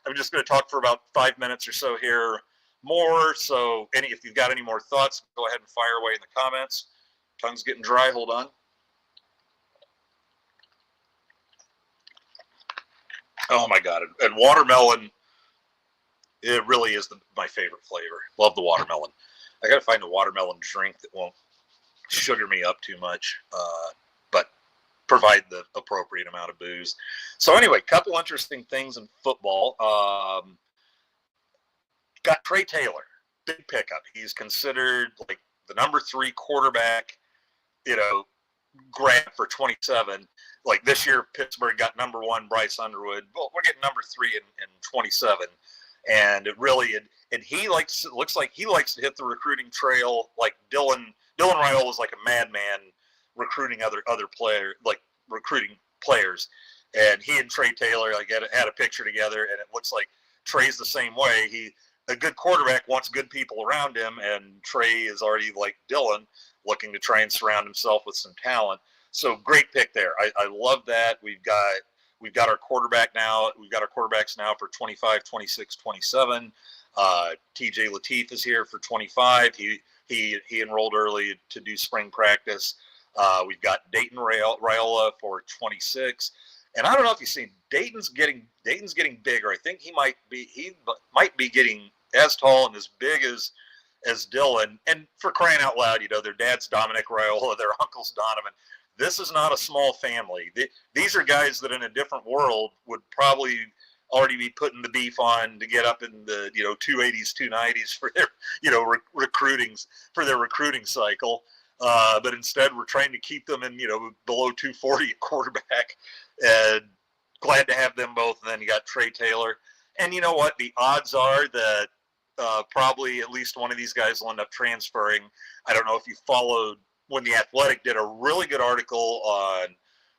I'm just going to talk for about 5 minutes or so here more. So if you've got any more thoughts, go ahead and fire away in the comments. Tongue's getting dry. Hold on. Oh my God! And watermelon, it really is my favorite flavor. Love the watermelon. I got to find a watermelon drink that won't sugar me up too much, but provide the appropriate amount of booze. So anyway, couple interesting things in football. Got Trey Taylor, big pickup. He's considered like the number 3 quarterback, grab for 27. Like this year, Pittsburgh got number 1 Bryce Underwood. Well, we're getting number 3 in 27, and it really and he looks like he likes to hit the recruiting trail. Like Dylan Raiola was like a madman recruiting other recruiting players, and he and Trey Taylor had a picture together, and it looks like Trey's the same way. A good quarterback wants good people around him, and Trey is already like Dylan, looking to try and surround himself with some talent. So great pick there. I love that. We've got our quarterback now. We've got our quarterbacks now for 25, 26, 27. TJ Lateef is here for 25. He enrolled early to do spring practice. We've got Dayton Raiola for 26. And I don't know if you've seen Dayton's getting bigger. I think he might be getting as tall and as big as Dylan. And for crying out loud, their dad's Dominic Raiola, their uncle's Donovan. This is not a small family. These are guys that in a different world would probably already be putting the beef on to get up in the 280s, 290s for their recruiting cycle. But instead, we're trying to keep them in below 240 at quarterback. And glad to have them both. And then you got Trey Taylor. And you know what? The odds are that probably at least one of these guys will end up transferring. I don't know if you followed when The Athletic did a really good article on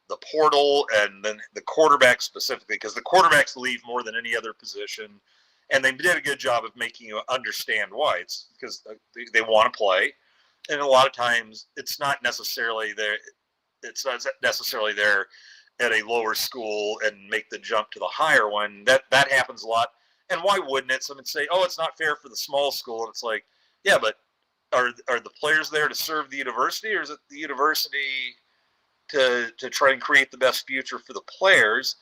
the portal and then the quarterback specifically, because the quarterbacks leave more than any other position, and they did a good job of making you understand why. It's because they want to play, and a lot of times it's not necessarily there. It's not necessarily there at a lower school and make the jump to the higher one. That happens a lot. And why wouldn't it? Someone say, "Oh, it's not fair for the small school," and it's like, yeah, but are the players there to serve the university, or is it the university to try and create the best future for the players?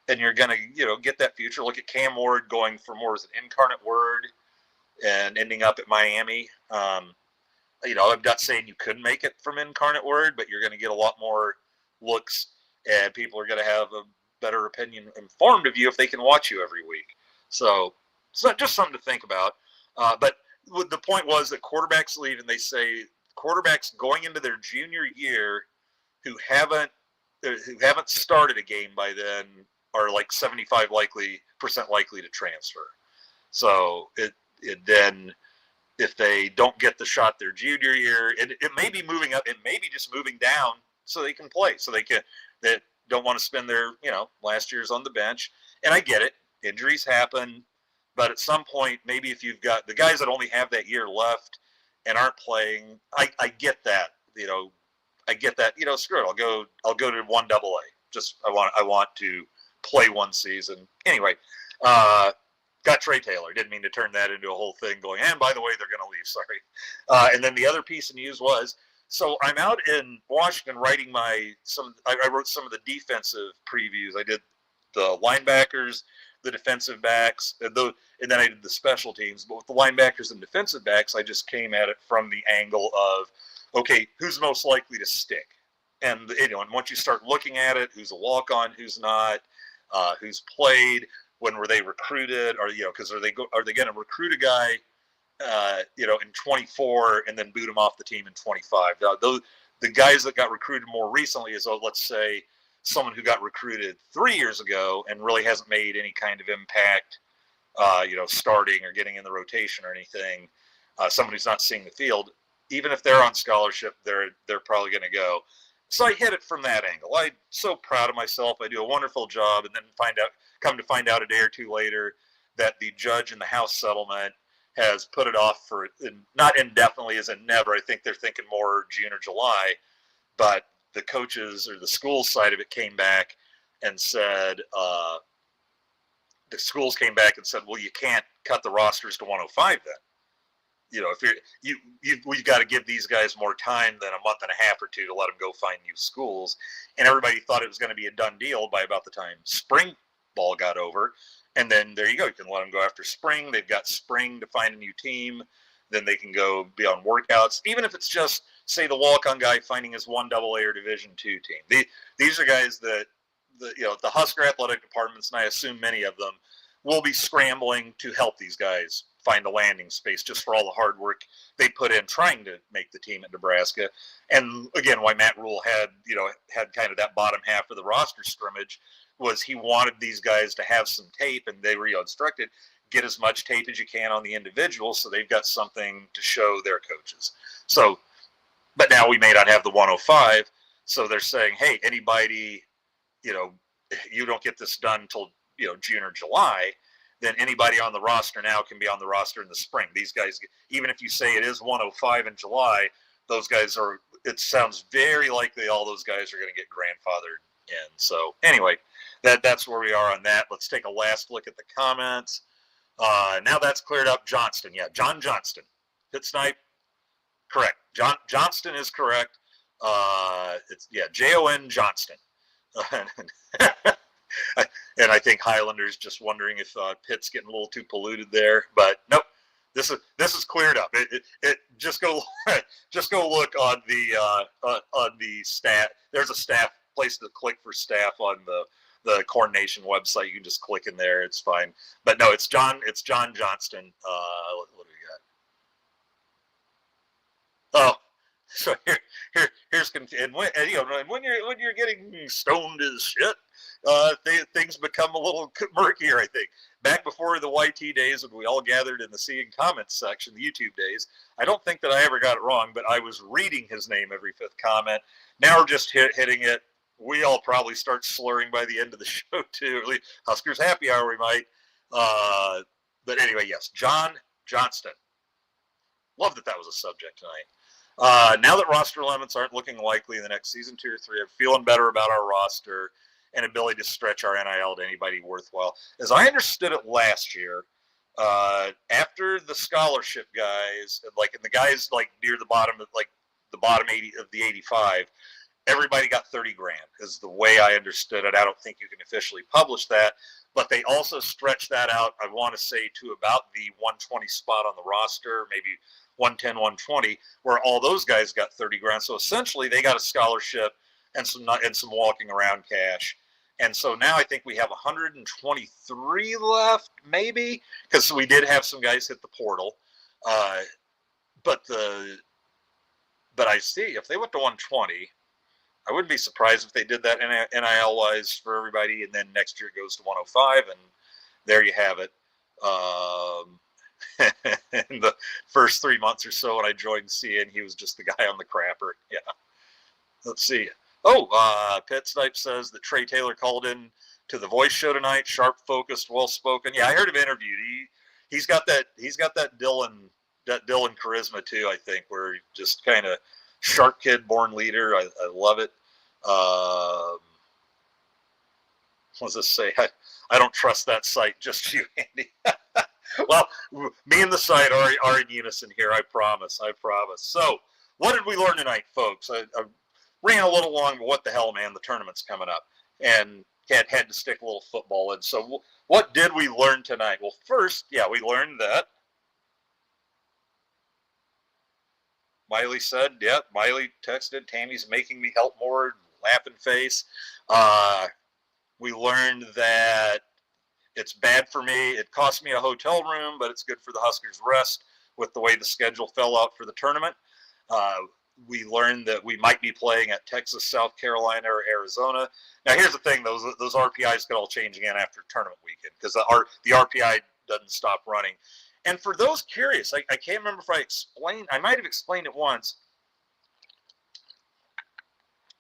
And you're gonna get that future. Look at Cam Ward going from more as an incarnate word and ending up at Miami. I'm not saying you couldn't make it from incarnate word, but you're going to get a lot more looks, and people are going to have a better opinion informed of you if they can watch you every week. So it's not just something to think about. But the point was that quarterbacks leave, and they say quarterbacks going into their junior year who haven't started a game by then are like 75% likely to transfer. So it then, if they don't get the shot their junior year, it may be moving up, it may be just moving down so they can play, so they don't want to spend their last year's on the bench. And I get it, injuries happen, but at some point, maybe if you've got the guys that only have that year left and aren't playing, I get that. I get that. Screw it. I'll go to 1AA. Just I want to play one season anyway. Got Trey Taylor. Didn't mean to turn that into a whole thing going, and by the way, they're going to leave. Sorry. And then the other piece of news was, so I'm out in Washington writing I wrote some of the defensive previews. I did the linebackers, the defensive backs, and then I did the special teams. But with the linebackers and defensive backs, I just came at it from the angle of, okay, who's most likely to stick? And and once you start looking at it, who's a walk-on, who's not, who's played, when were they recruited, or because are they going to recruit a guy in 24 and then boot him off the team in 25? The guys that got recruited more recently is, let's say, someone who got recruited 3 years ago and really hasn't made any kind of impact, starting or getting in the rotation or anything. Someone who's not seeing the field, even if they're on scholarship, they're probably going to go. So I hit it from that angle. I'm so proud of myself. I do a wonderful job, and then come to find out a day or two later that the judge in the House settlement has put it off for not indefinitely as in never. I think they're thinking more June or July, but the coaches or the school side of it came back and said, the schools came back and said, well, you can't cut the rosters to 105 then. If we've got to give these guys more time than a month and a half or two to let them go find new schools. And everybody thought it was going to be a done deal by about the time spring ball got over. And then there you go. You can let them go after spring. They've got spring to find a new team. Then they can go be on workouts. Even if it's just, say, the walk-on guy finding his 1AA or Division II team. These are guys that, the Husker athletic departments, and I assume many of them, will be scrambling to help these guys find a landing space just for all the hard work they put in trying to make the team at Nebraska. And again, why Matt Rule had kind of that bottom half of the roster scrimmage was he wanted these guys to have some tape, and they were instructed, get as much tape as you can on the individuals so they've got something to show their coaches. So, but now we may not have the 105, so they're saying, hey, anybody, you don't get this done until June or July, then anybody on the roster now can be on the roster in the spring. These guys, even if you say it is 105 in July, those guys it sounds very likely all those guys are going to get grandfathered in. So anyway, that's where we are on that. Let's take a last look at the comments. Now that's cleared up. Johnston. Yeah, John Johnston. Hit snipe. Correct. Johnston is correct. It's Jon Johnston. And I think Highlander's just wondering if Pitt's getting a little too polluted there, but nope. This is cleared up. It just go look on the stat. There's a staff place to click for staff on the Corn Nation website. You can just click in there. It's fine. But no, it's Jon Johnston. What do we got? Oh, so here's and when you're getting stoned as shit, things become a little murkier, I think. Back before the YT days when we all gathered in the See and Comments section, the YouTube days, I don't think that I ever got it wrong, but I was reading his name every fifth comment. Now we're just hitting it. We all probably start slurring by the end of the show, too. At least Huskers Happy Hour, we might. But anyway, yes, John Johnston. Love that was a subject tonight. Now that roster limits aren't looking likely in the next season 2 or 3, I'm feeling better about our roster and ability to stretch our NIL to anybody worthwhile. As I understood it last year, after the scholarship guys, and the guys near the bottom of the bottom 80 of the 85, everybody got 30 grand is the way I understood it. I don't think you can officially publish that, but they also stretched that out, I want to say, to about the 120 spot on the roster, maybe 110, 120, where all those guys got 30 grand. So essentially they got a scholarship and some walking around cash. And so now I think we have 123 left, maybe, because we did have some guys hit the portal. But I see if they went to 120, I wouldn't be surprised if they did that NIL-wise for everybody, and then next year it goes to 105, and there you have it. In the first 3 months or so when I joined CN, he was just the guy on the crapper. Yeah. Let's see. Oh, Pet Snipe says that Trey Taylor called in to the Voice show tonight. Sharp, focused, well spoken. Yeah, I heard him interviewed. He's got that Dylan charisma too. I think where he just kind of sharp kid, born leader. I love it. What does this say? I don't trust that site. Just you, Andy. Well, me and the site are in unison here. I promise. So, what did we learn tonight, folks? I ran a little long, but what the hell, man? The tournament's coming up, and had to stick a little football in. So, what did we learn tonight? Well, first, we learned that Miley said, Miley texted, Tammy's making me help more, laughing face. We learned that it's bad for me. It cost me a hotel room, but it's good for the Huskers' rest with the way the schedule fell out for the tournament. We learned that we might be playing at Texas, South Carolina, or Arizona. Now, here's the thing. Those RPIs could all change again after tournament weekend because the RPI doesn't stop running. And for those curious, I can't remember if I might have explained it once.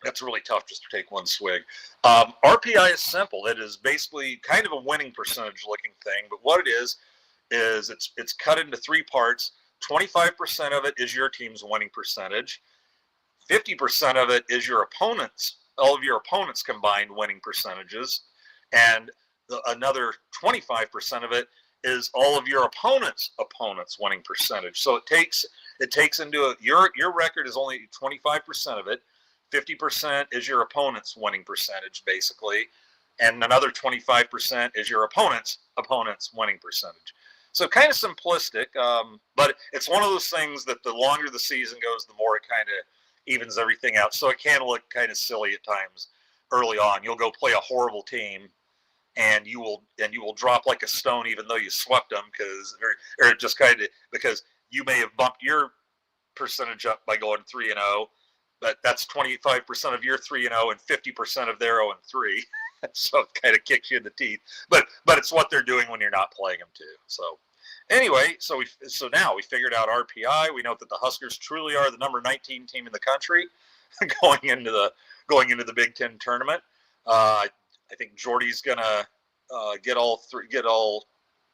That's really tough just to take one swig. RPI is simple. It is basically kind of a winning percentage looking thing, but what it is it's cut into 3 parts. 25% of it is your team's winning percentage. 50% of it is all of your opponents' combined winning percentages. And another 25% of it is all of your opponents' winning percentage. So it takes into your record is only 25% of it. 50% is your opponent's winning percentage, basically, and another 25% is your opponent's winning percentage. So kind of simplistic, but it's one of those things that the longer the season goes, the more it kind of evens everything out. So it can look kind of silly at times early on. You'll go play a horrible team, and you will drop like a stone, even though you swept them, because you may have bumped your percentage up by going 3-0. But that's 25% of your 3-0 and 50% of their 0-3. So it kind of kicks you in the teeth. But it's what they're doing when you're not playing them too. So anyway, so now we figured out RPI. We know that the Huskers truly are the number 19 team in the country going into the Big Ten tournament. I think Jordy's gonna get all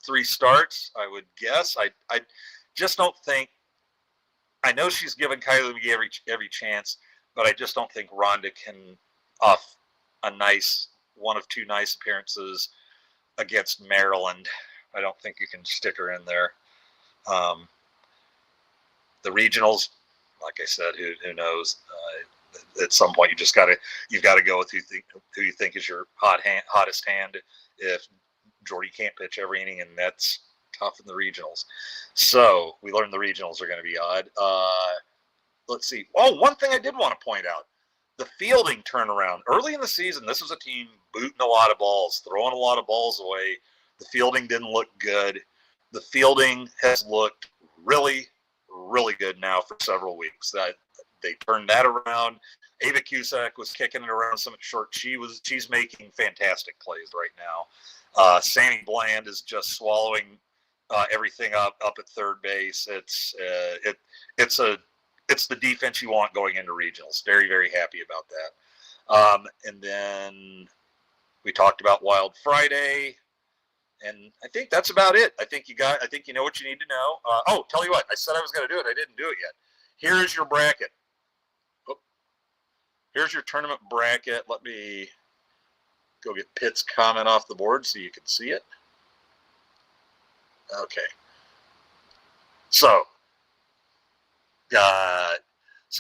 three starts. I would guess. I just don't think. I know she's given Kylie McGee every chance, but I just don't think Rhonda can off one of 2 nice appearances against Maryland. I don't think you can stick her in there. The regionals, like I said, who knows? At some point, you've got to go with who you think is your hottest hand. If Jordy can't pitch every inning, and that's tough in the regionals. So we learned the regionals are going to be odd. Let's see. Oh, one thing I did want to point out, the fielding turnaround. Early in the season, this was a team booting a lot of balls, throwing a lot of balls away. The fielding didn't look good. The fielding has looked really, really good now for several weeks. they turned that around. Ava Cusack was kicking it around some short. She's making fantastic plays right now. Sammy Bland is just swallowing everything up at third base. It's the defense you want going into regionals. Very, very happy about that. And then we talked about Wild Friday, and I think that's about it. I think you know what you need to know. Tell you what, I said I was going to do it. I didn't do it yet. Here is your bracket. Here's your tournament bracket. Let me go get Pitt's comment off the board so you can see it. Okay. So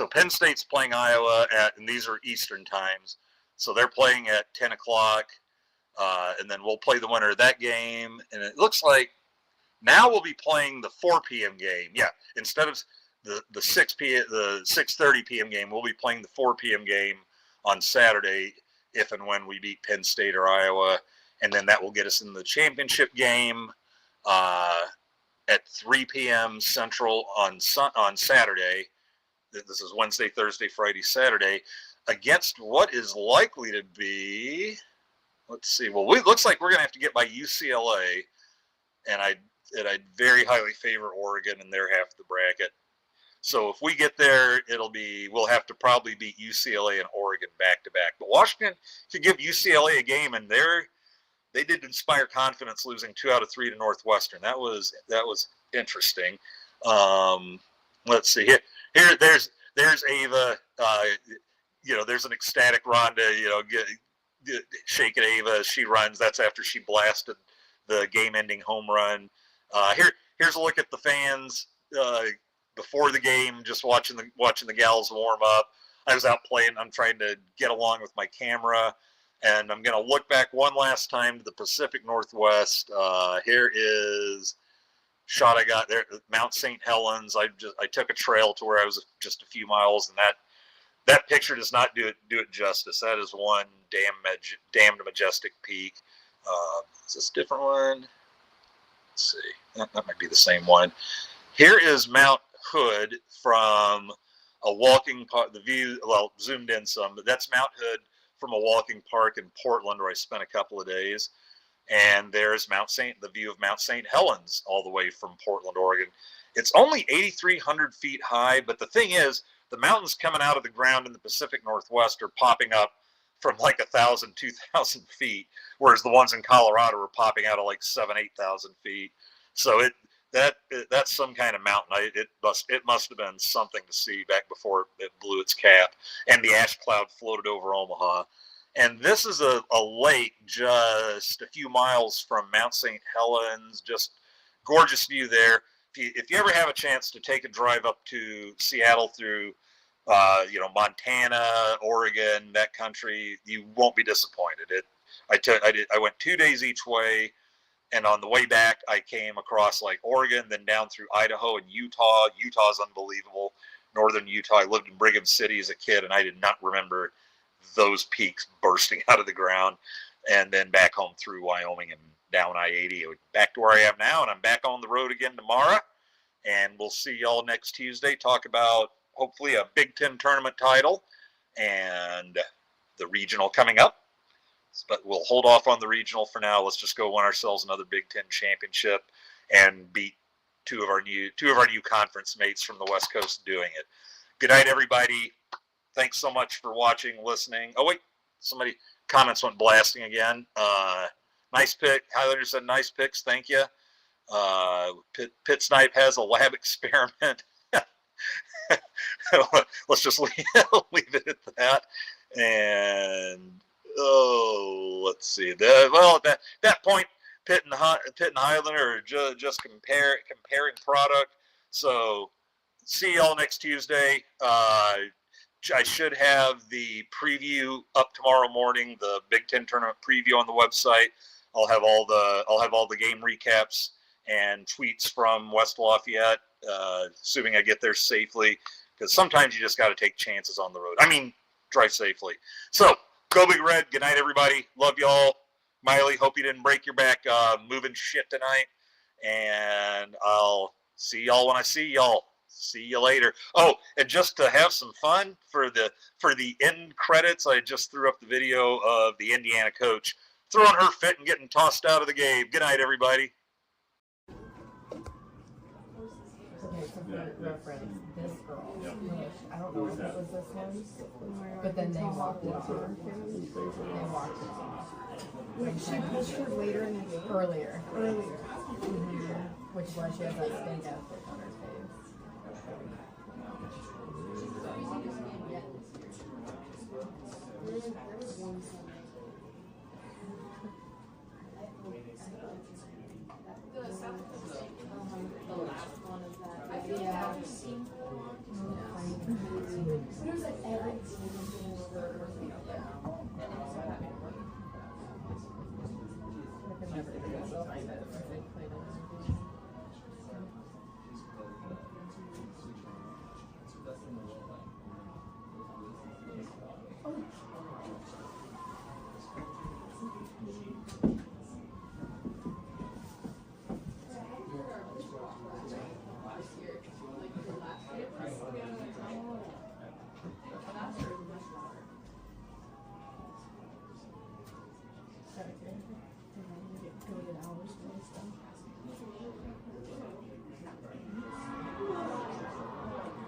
Penn State's playing Iowa and these are Eastern times. So they're playing at 10 o'clock, and then we'll play the winner of that game. And it looks like now we'll be playing the 4 p.m. game. Yeah, instead of the 6:30 p.m. game, we'll be playing the 4 p.m. game on Saturday if and when we beat Penn State or Iowa, and then that will get us in the championship game at 3 p.m. Central on Saturday. This is Wednesday, Thursday, Friday, Saturday, against what is likely to be, let's see, well, it looks like we're going to have to get by UCLA, and I'd very highly favor Oregon in their half of the bracket. So if we get there, we'll have to probably beat UCLA and Oregon back to back. But Washington could give UCLA a game, and they did inspire confidence losing 2 out of 3 to Northwestern. That was interesting. Let's see here. There's Ava. There's an ecstatic Rhonda. Shaking Ava as she runs. That's after she blasted the game-ending home run. Here's a look at the fans before the game, just watching the gals warm up. I was out playing. I'm trying to get along with my camera, and I'm going to look back one last time to the Pacific Northwest. Here is shot I got there, Mount St. Helens. I took a trail to where I was just a few miles, and that picture does not do it justice. That is one damned majestic peak. Is this a different one? Let's see. That might be the same one. Here is Mount Hood from a walking park. The view, well, zoomed in some, but that's Mount Hood from a walking park in Portland where I spent a couple of days. And there's the view of Mount St. Helens all the way from Portland, Oregon. It's only 8,300 feet high, but the thing is, the mountains coming out of the ground in the Pacific Northwest are popping up from like 1,000, 2,000 feet, whereas the ones in Colorado are popping out of like 7,000, 8,000 feet. So that's some kind of mountain. It must have been something to see back before it blew its cap, and the ash cloud floated over Omaha. And this is a lake just a few miles from Mount St. Helens. Just gorgeous view there. If you ever have a chance to take a drive up to Seattle through, Montana, Oregon, that country, you won't be disappointed. I went 2 days each way, and on the way back, I came across like Oregon, then down through Idaho and Utah. Utah's unbelievable. Northern Utah. I lived in Brigham City as a kid, and I did not remember those peaks bursting out of the ground. And then back home through Wyoming and down I-80, back to where I am now, and I'm back on the road again tomorrow. And we'll see y'all next Tuesday. Talk about hopefully a Big Ten tournament title and the regional coming up. But we'll hold off on the regional for now. Let's just go win ourselves another Big Ten championship and beat two of our new conference mates from the West Coast doing it. Good night, everybody. Thanks so much for watching, listening. Oh wait, somebody comments went blasting again. Nice pick. Highlander said nice picks. Thank you. Pitt Snipe has a lab experiment. Let's just leave it at that. And let's see. At that point, Pitt and Highlander are just comparing product. So see y'all next Tuesday. I should have the preview up tomorrow morning, the Big Ten tournament preview on the website. I'll have all the game recaps and tweets from West Lafayette, assuming I get there safely, because sometimes you just got to take chances on the road. I mean, drive safely. So, go Big Red. Good night, everybody. Love y'all. Miley, hope you didn't break your back moving shit tonight. And I'll see y'all when I see y'all. See you later. Oh, and just to have some fun for the end credits, I just threw up the video of the Indiana coach throwing her fit and getting tossed out of the game. Good night, everybody. Okay, so for reference, this girl, which I don't know if it was this one, but then they walked it off. They walked it off. Wait, she pushed her later in the game? Earlier. Mm-hmm. Which is why she has that stink out look on her face. Yeah. There's like every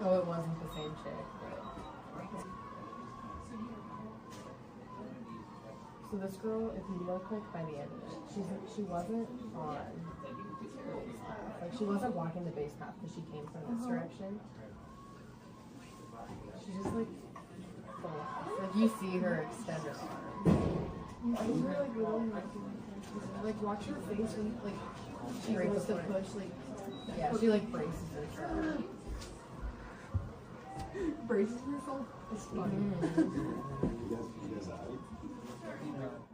Oh, it wasn't the same chick. So this girl, if you look like by the end of it, she wasn't on the base path. Like she wasn't walking the base path because she came from this direction. She just like fell off. Like you see her extend her arm. I was really like watch her face when like she goes to push like yeah, she like braces herself. braces herself. It's funny. Mm-hmm.